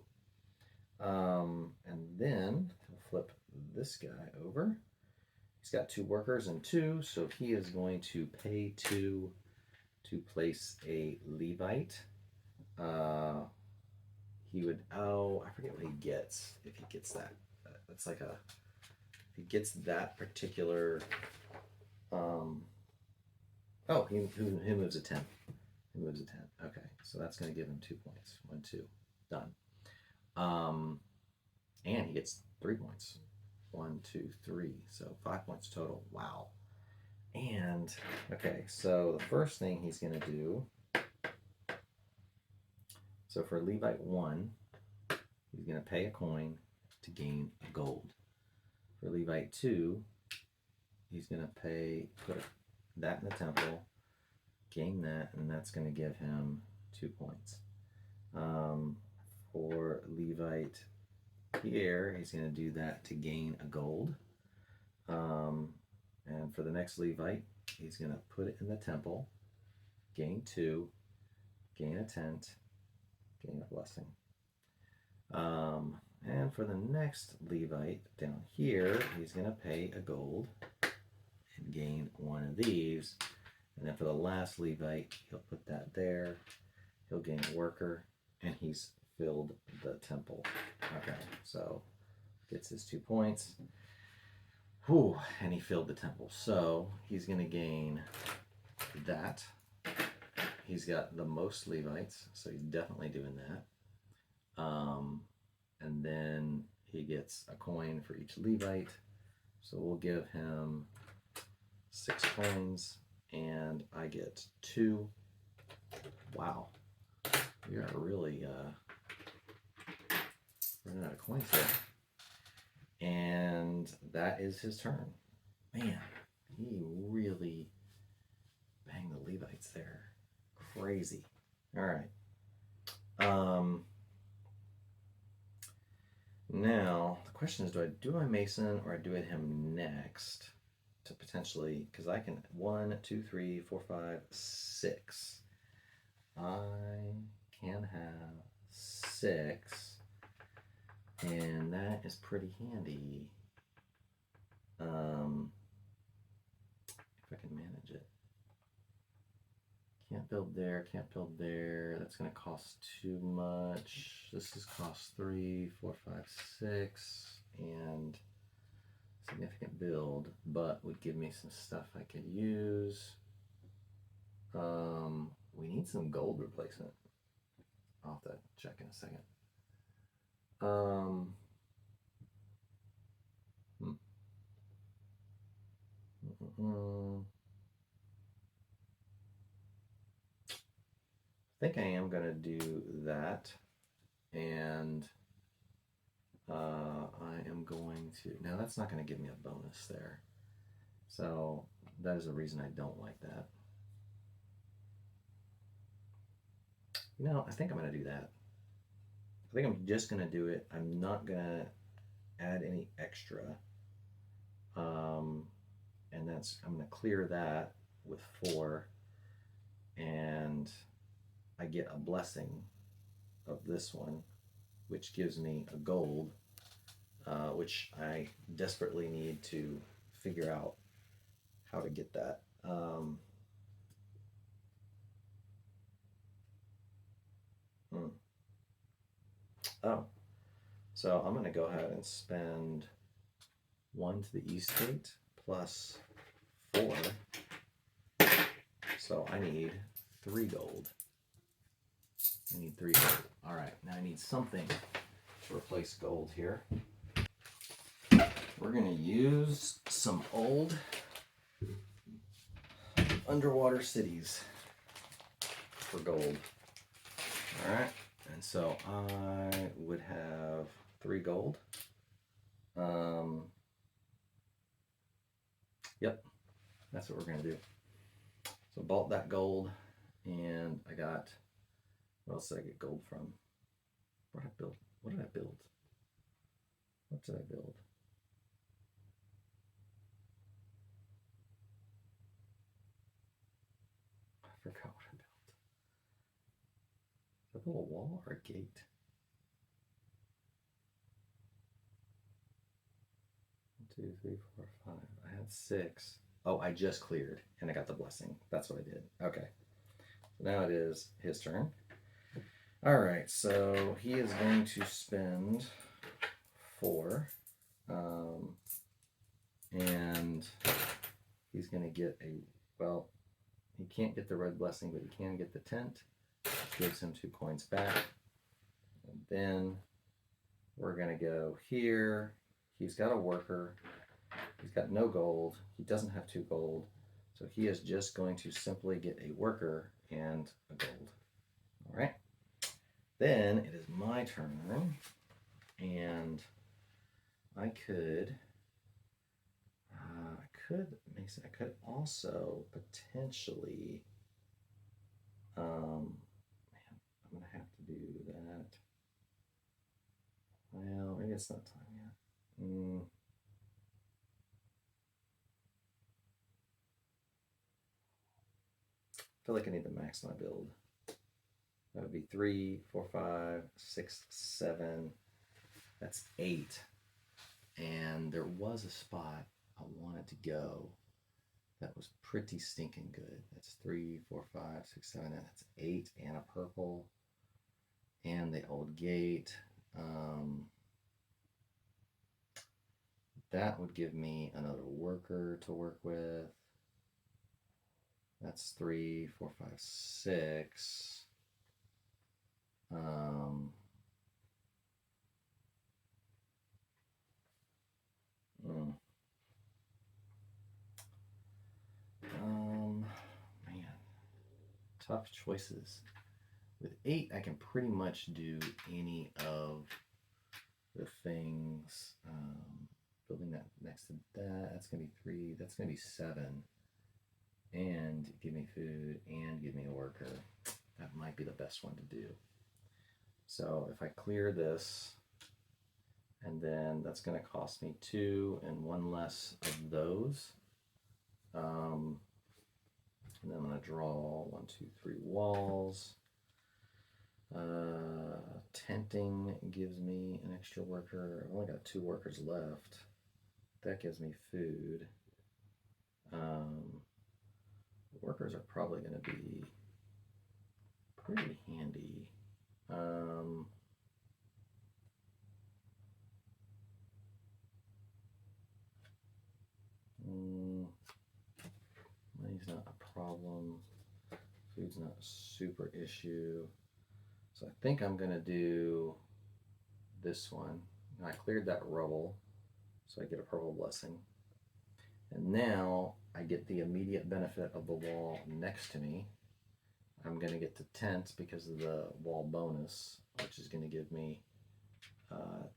And then he'll flip this guy over. He's got 2 workers and 2, so he is going to pay 2 to place a Levite. He would, I forget what he gets if he gets that. That's like a, if he gets that particular, he moves a 10. He moves a 10. Okay, so that's going to give him 2 points. 1, 2, done. And he gets 3 points. 1, 2, 3. So 5 points total. Wow. And, okay, so the first thing he's going to do, so for Levite 1, he's going to pay a coin to gain a gold. For Levite 2, he's going to put that in the temple, gain that, and that's going to give him 2 points. For Levite here, he's going to do that to gain a gold. And for the next Levite, he's going to put it in the temple, gain 2, gain a tent, gain a blessing. And for the next Levite down here, he's going to pay a gold and gain 1 of these. And then for the last Levite, he'll put that there. He'll gain a worker, and he's filled the temple. Okay, so gets his 2 points. Whew, and he filled the temple. So he's going to gain that. He's got the most Levites, so he's definitely doing that. And then he gets a coin for each Levite. So we'll give him 6 coins, and I get 2. Wow. We are really running out of coins here. And that is his turn. Man, he really banged the Levites there. Crazy. All right. Now, the question is, do I do my Mason or do I do him next to potentially, because I can 1, 2, 3, 4, 5, 6. I can have 6. And that is pretty handy. If I can manage it. Can't build there, can't build there. That's going to cost too much. This is cost 3, 4, 5, 6. And significant build, but would give me some stuff I could use. We need some gold replacement. I'll have to check in a second. think I am going to do that, and I am going to, now that's not going to give me a bonus there, so that is a reason I don't like that. You know, I think I'm going to do that. I think I'm just going to do it. I'm not going to add any extra. And that's, I'm going to clear that with 4, and I get a blessing of this one, which gives me a gold, which I desperately need to figure out how to get that. Oh, so I'm going to go ahead and spend 1 to the east gate plus 4. So I need 3 gold. I need 3 gold. All right, now I need something to replace gold here. We're going to use some old underwater cities for gold. All right, and so I would have 3 gold. Yep, that's what we're going to do. So bought that gold, and I got, what else did I get gold from? What did I build? What did I build? What did I build? I forgot what I built. Is that a little wall or a gate? 1, 2, 3, 4, 5. I had 6. Oh, I just cleared, and I got the blessing. That's what I did. Okay. So now it is his turn. All right, so he is going to spend 4, and he's going to get a, well, he can't get the red blessing, but he can get the tent, which gives him 2 coins back. And then we're going to go here. He's got a worker. He's got no gold. He doesn't have 2 gold. So he is just going to simply get a worker and a gold. All right. Then it is my turn. And I could Mason, I could also potentially, man, I'm going to have to do that. Well, maybe it's not time yet. I feel like I need to max my build. That would be 3, 4, 5, 6, 7. That's 8. And there was a spot I wanted to go that was pretty stinking good. That's 3, 4, 5, 6, 7, and that's 8, and a purple, and the old gate. That would give me another worker to work with. That's 3, 4, 5, 6. Man, tough choices. With 8, I can pretty much do any of the things. Building that next to that, that's gonna be 3. That's gonna be 7. And give me food and give me a worker. That might be the best one to do. So if I clear this, and then that's going to cost me 2 and 1 less of those. And then I'm going to draw 1, 2, 3 walls. Tenting gives me an extra worker. I've only got 2 workers left. That gives me food. Workers are probably going to be pretty handy. Money's not a problem. Food's not a super issue. So I think I'm going to do this one. Now I cleared that rubble, so I get a purple blessing. And now I get the immediate benefit of the wall next to me. I'm going to get the tent because of the wall bonus, which is going to give me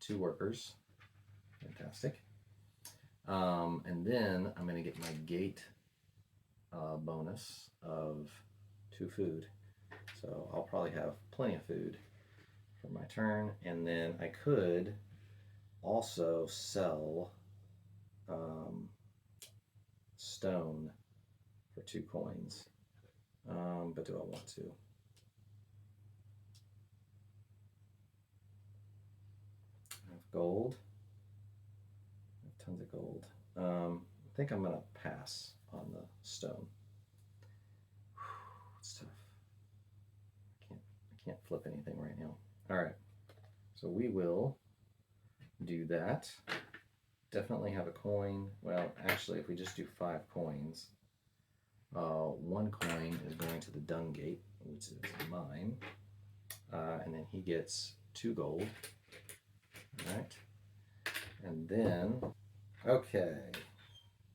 2 workers. Fantastic. And then I'm going to get my gate bonus of 2 food. So I'll probably have plenty of food for my turn. And then I could also sell stone for 2 coins. But do I want to? I have gold. I have tons of gold. I think I'm gonna pass on the stone. It's tough. I can't flip anything right now. All right, so we will do that. Definitely have a coin. Well, actually, if we just do 5 coins, 1 coin is going to the dung gate, which is mine, and then he gets 2 gold. All right, and then okay,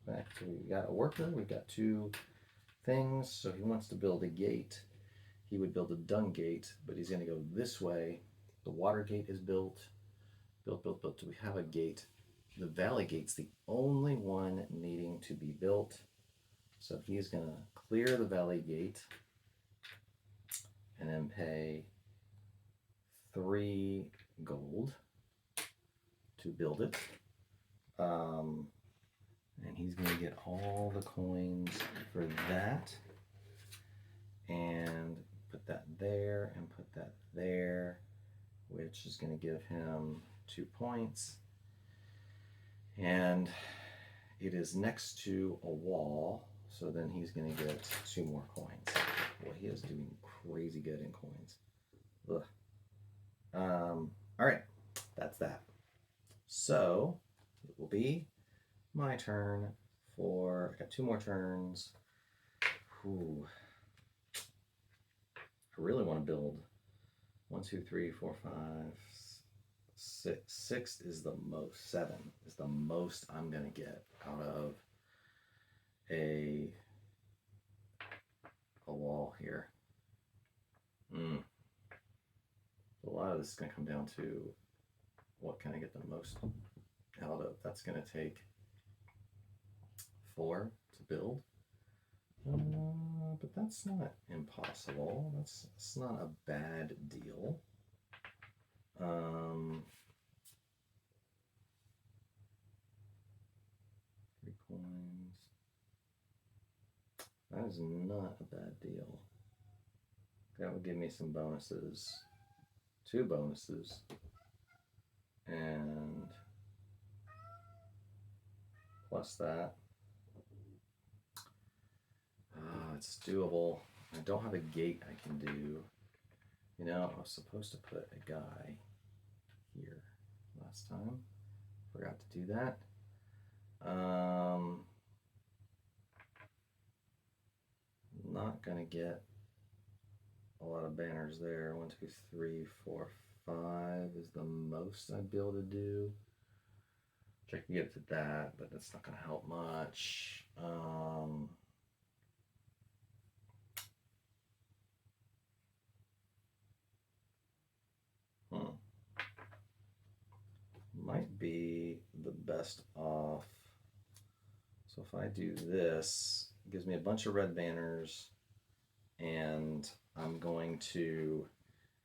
back to we got a worker. We've got 2 things. So he wants to build a gate. He would build a dung gate, but he's going to go this way. The water gate is built. Do we have a gate? The valley gate's the only one needing to be built. So he's going to clear the valley gate and then pay 3 gold to build it. And he's going to get all the coins for that. And put that there and put that there, which is going to give him 2 points. And it is next to a wall, so then he's going to get 2 more coins. Boy, he is doing crazy good in coins. Ugh. All right, that's that. So it will be my turn for, I got 2 more turns. Ooh. I really want to build 1, 2, 3, 4, 5, 6. 6 is the most. 7 is the most I'm going to get out of a wall here. A lot of this is going to come down to what can I get the most out of. That's going to take 4 to build. But that's not impossible. That's not a bad deal. 3 coins. That is not a bad deal. That would give me some bonuses. 2 bonuses. And plus that. It's doable. I don't have a gate I can do. You know, I was supposed to put a guy here last time. Forgot to do that. Not gonna get a lot of banners there. 1, 2, 3, 4, 5 is the most I'd be able to do. I can get to that, but that's not gonna help much. Might be the best off. So if I do this, it gives me a bunch of red banners, and I'm going to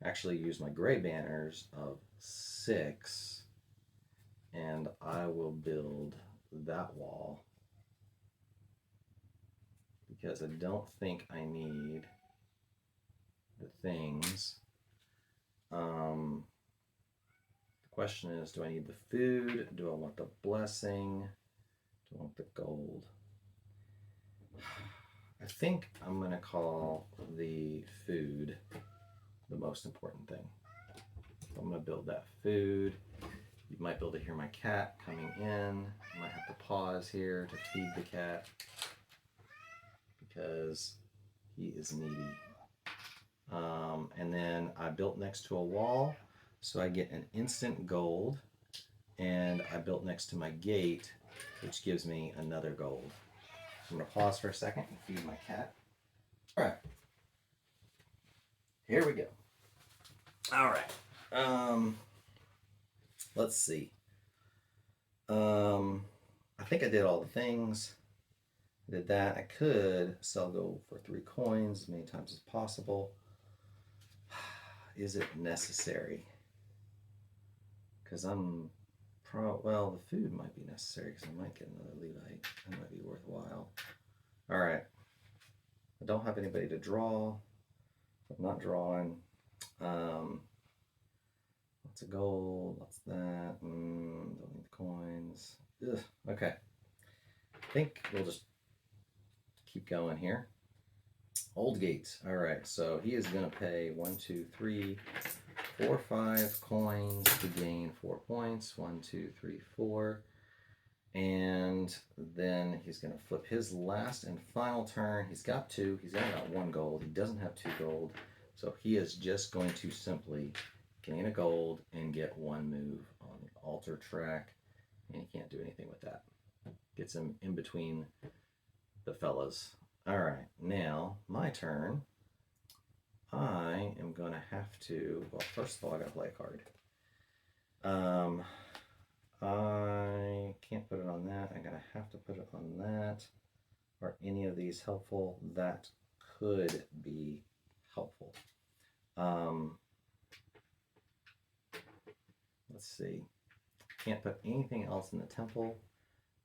actually use my gray banners of 6, and I will build that wall because I don't think I need the things. The question is, do I need the food? Do I want the blessing? Do I want the gold? I think I'm going to call the food the most important thing. I'm going to build that food. You might be able to hear my cat coming in. I might have to pause here to feed the cat because he is needy. And then I built next to a wall, so I get an instant gold, and I built next to my gate, which gives me another gold. I'm going to pause for a second and feed my cat. All right. here we go. All right. Let's see. I think I did all the things. I did that. I could sell gold for 3 coins as many times as possible. Is it necessary? Because well, the food might be necessary because I might get another Levite. That might be worthwhile. All right. I don't have anybody to draw. I'm not drawing. Lots of gold. Lots of that. Don't need the coins. Ugh. Okay. I think we'll just keep going here. Old Gate. All right. So he is going to pay 1, 2, 3, 4, 5 coins to gain 4 points. 1, 2, 3, 4. And then he's going to flip his last and final turn. He's got 2. He's only got 1 gold. He doesn't have 2 gold. So he is just going to simply gain a gold and get 1 move on the altar track. And he can't do anything with that. Gets him in between the fellas. All right. Now, my turn. I am going to have to... Well, first of all, I got to play a card. I can't put it on that. I'm going to have to put it on that. Are any of these helpful? That could be helpful. Let's see. Can't put anything else in the temple.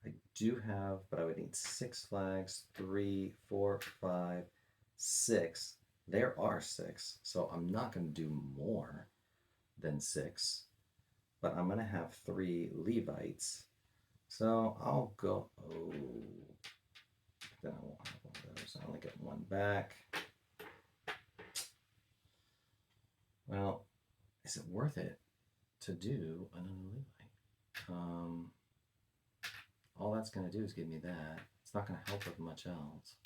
I do have, but I would need 6 flags. 3, 4, 5, 6. There are 6. So I'm not going to do more than 6. But I'm going to have 3 Levites. So I'll go... Oh. Then I won't have one of those. I only get 1 back. Well, is it worth it to do another Levite? All that's going to do is give me that. It's not going to help with much else.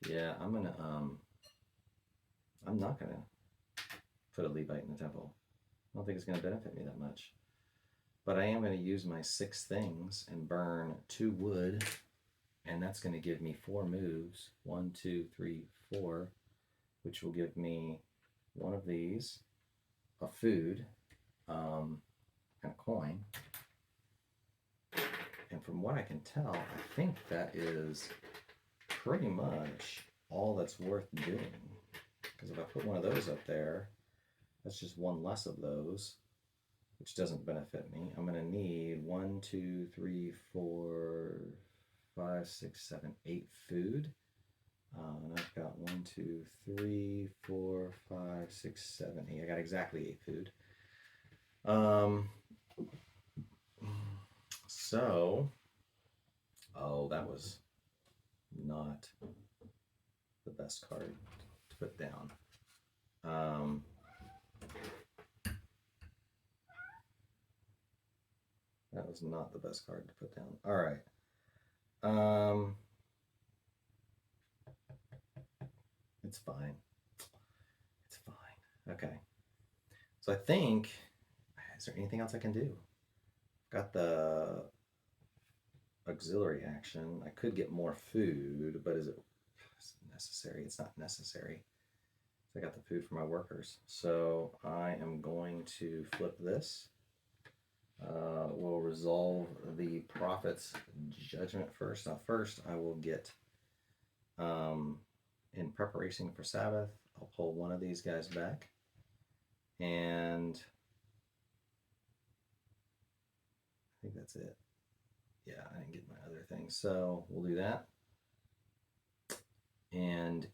Yeah, I'm not gonna put a Levite in the temple. I don't think it's gonna benefit me that much. But I am gonna use my 6 things and burn 2 wood, and that's gonna give me 4 moves. 1, 2, 3, 4, which will give me 1 of these, a food, and a coin. And from what I can tell, I think that is pretty much all that's worth doing. Because if I put one of those up there, that's just 1 less of those, which doesn't benefit me. I'm going to need 1, 2, 3, 4, 5, 6, 7, 8 food. And I've got 1, 2, 3, 4, 5, 6, 7, 8. I got exactly 8 food. So, oh, that was not the best card to put down. That was not the best card to put down. All right. It's fine. It's fine. Okay. So I think, is there anything else I can do? I've got the auxiliary action. I could get more food, but is it necessary? It's not necessary. I got the food for my workers. So I am going to flip this. We'll resolve the prophet's judgment first. Now first I will get, in preparation for Sabbath, I'll pull one of these guys back. And I think that's it. Yeah, I didn't get my other thing. So we'll do that. And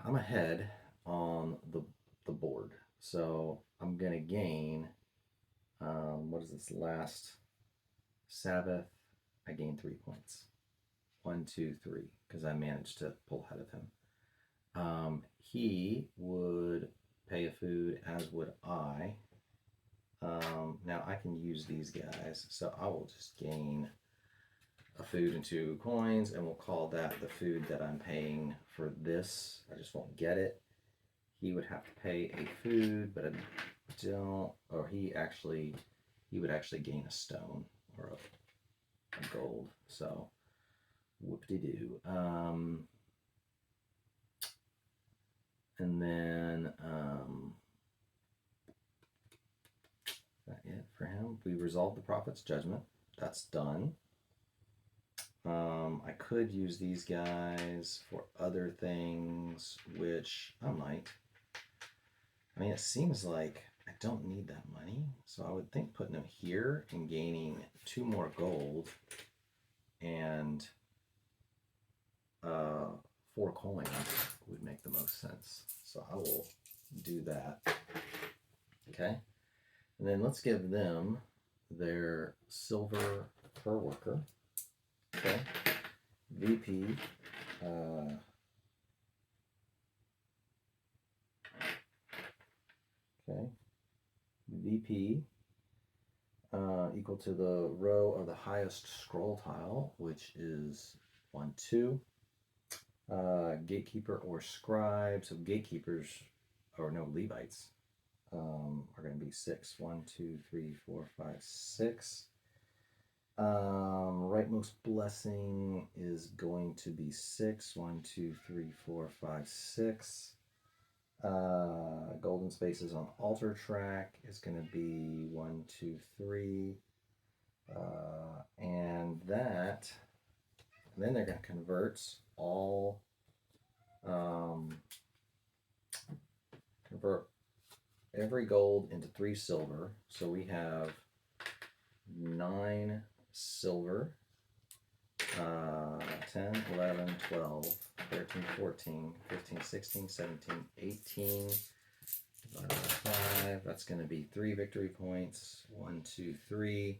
I'm ahead on the board. So I'm going to gain, what is this, last Sabbath? I gained 3 points. 1, 2, 3, because I managed to pull ahead of him. He would pay a food, as would I. Now I can use these guys, so I will just gain a food and 2 coins, and we'll call that the food that I'm paying for this. I just won't get it. He would have to pay a food, but I don't, or he actually he would actually gain a stone or a gold. So, whoop-de-doo. And then, that it for him. We resolved the prophet's judgment. That's done. I could use these guys for other things, which I might. I mean, it seems like I don't need that money, so I would think putting them here and gaining 2 more gold and 4 coins would make the most sense. So I will do that. Okay. And then let's give them their silver per worker. Okay. VP. Okay. VP equal to the row of the highest scroll tile, which is 1, 2. Gatekeeper or scribe. So gatekeepers, or no, Levites, are going to be 6. 1, 2, 3, 4, 5, 6. Rightmost blessing is going to be 6. 1, 2, 3, 4, 5, 6. Golden spaces on altar track is going to be 1, 2, 3. And that, and then they're going to convert all, convert every gold into 3 silver. So we have 9 silver, 10, 11, 12, 13, 14, 15, 16, 17, 18, divided by 5. That's going to be 3 victory points. 1, 2, 3.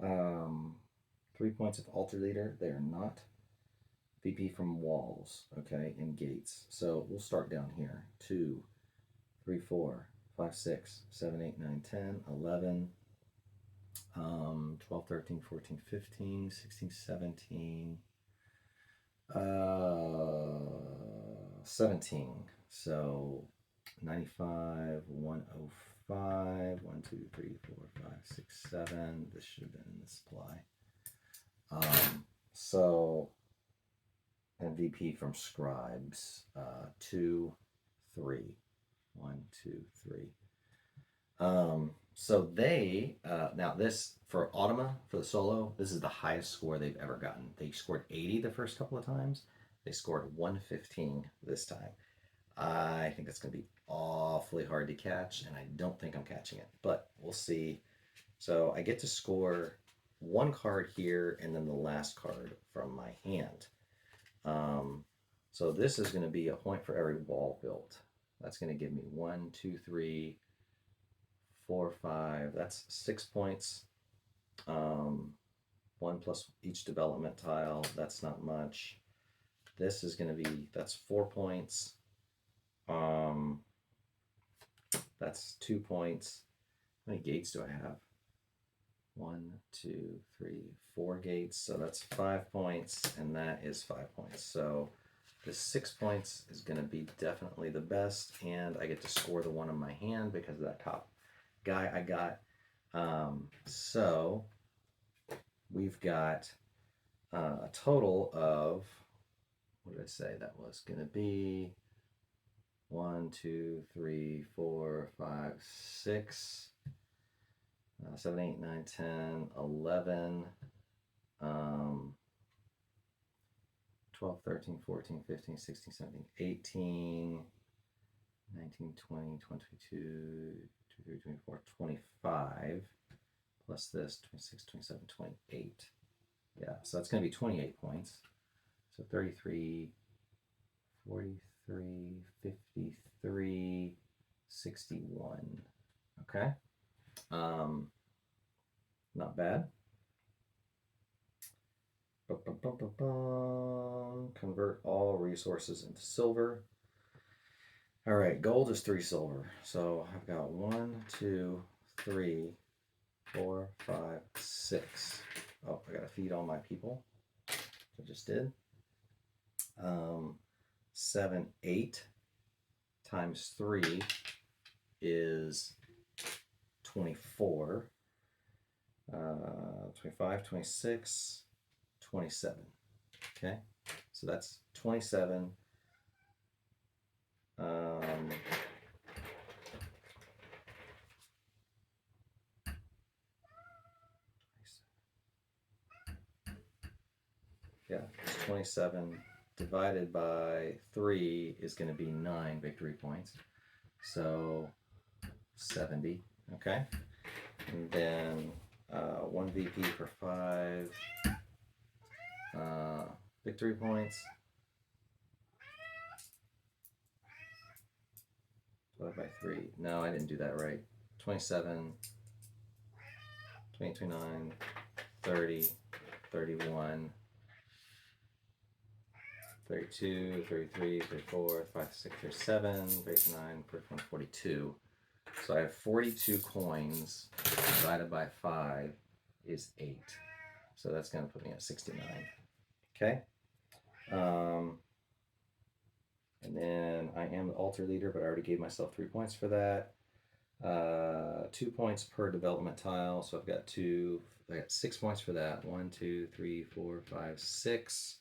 3 points of altar leader. They are not. VP from walls, okay, and gates. So we'll start down here. 2, 3, 4, 5, 6, 7, 8, 9, 10, 11, 12, 13, 14, 15, 16, 17, 17. So 95, 105, 1, 2, 3, 4, 5, 6, 7. This should have been in the supply. So, and VP from scribes, 2, 3. 1, 2, 3. So they, now this, for Automa, for the solo, this is the highest score they've ever gotten. They scored 80 the first couple of times. They scored 115 this time. I think it's going to be awfully hard to catch, and I don't think I'm catching it, but we'll see. So I get to score 1 card here, and then the last card from my hand. So this is going to be a point for every wall built. That's going to give me 1, 2, 3, 4, 5. That's 6 points. 1 plus each development tile. That's not much. This is going to be, that's 4 points. That's 2 points. How many gates do I have? 1, 2, 3, 4 gates. So that's 5 points, and that is 5 points. So the 6 points is going to be definitely the best, and I get to score the one on my hand because of that top guy I got. So we've got a total of, what did I say that was going to be? 1, 2, 3, 4, 5, 6, 7, 8, 9, 10, 11, 12, 13, 14, 15, 16, 17, 18, 19, 20, 22, 23, 24, 25, plus this, 26, 27, 28. Yeah, so that's going to be 28 points. So 33, 43, 53, 61. Okay. Not bad. Convert all resources into silver. All right, gold is 3 silver. So I've got 1, 2, 3, 4, 5, 6. Oh, I gotta feed all my people. I just did. 7, 8 times 3 is 24. 25, 26, 27. Okay, so that's 27. Yeah, it's 27 divided by 3 is going to be 9 victory points. So 70, okay? And then 1 VP for 5 victory points. Divided by 3. No, I didn't do that right. 27, 29, 30, 31, 32, 33, 34, 35, 36, 37, 39, 41, 42. So I have 42 coins divided by 5 is 8. So that's going to put me at 69. Okay. And then I am the altar leader, but I already gave myself 3 points for that. 2 points per development tile. So I've got 6 points for that. 1, 2, 3, 4, 5, 6.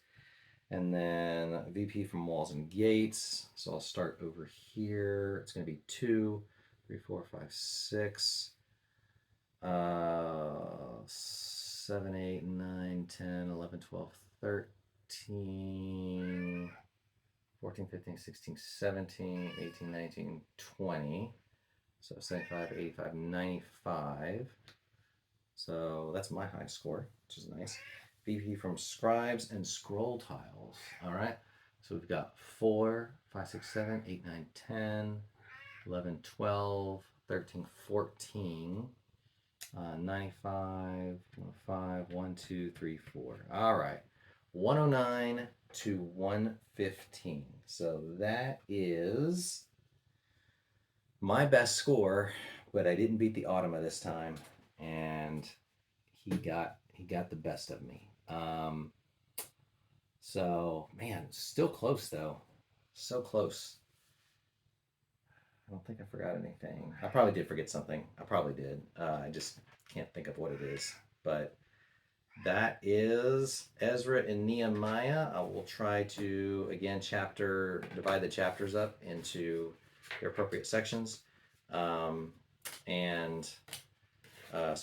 And then VP from walls and gates. So I'll start over here. It's going to be 2, 3, 4, 5, 6. 7, 8, 9, 10, 11, 12, 13, 14, 15, 16, 17, 18, 19, 20. So 75, 85, 95. So that's my high score, which is nice. VP from scribes and scroll tiles. All right. So we've got 4, 5, 6, 7, 8, 9, 10, 11, 12, 13, 14. 95, 5, 1, 2, 3, 4. All right. 109 to 115. So that is my best score, but I didn't beat the Automa this time, and he got the best of me. So man, still close though. So close. I don't think I forgot anything. I probably did forget something. I probably did. I just can't think of what it is. But that is Ezra and Nehemiah. I will try to, again, divide the chapters up into their appropriate sections. So it's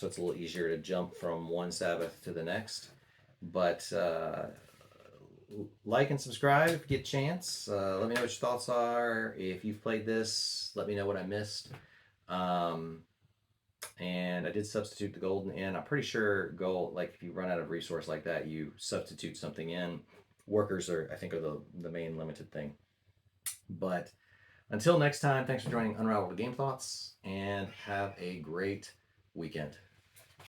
a little easier to jump from one Sabbath to the next. But like and subscribe if you get a chance. Let me know what your thoughts are. If you've played this, let me know what I missed. And I did substitute the golden in. I'm pretty sure gold, like if you run out of resource like that, you substitute something in. Workers I think, are the main limited thing. But until next time, thanks for joining Unraveled Game Thoughts, and have a great weekend.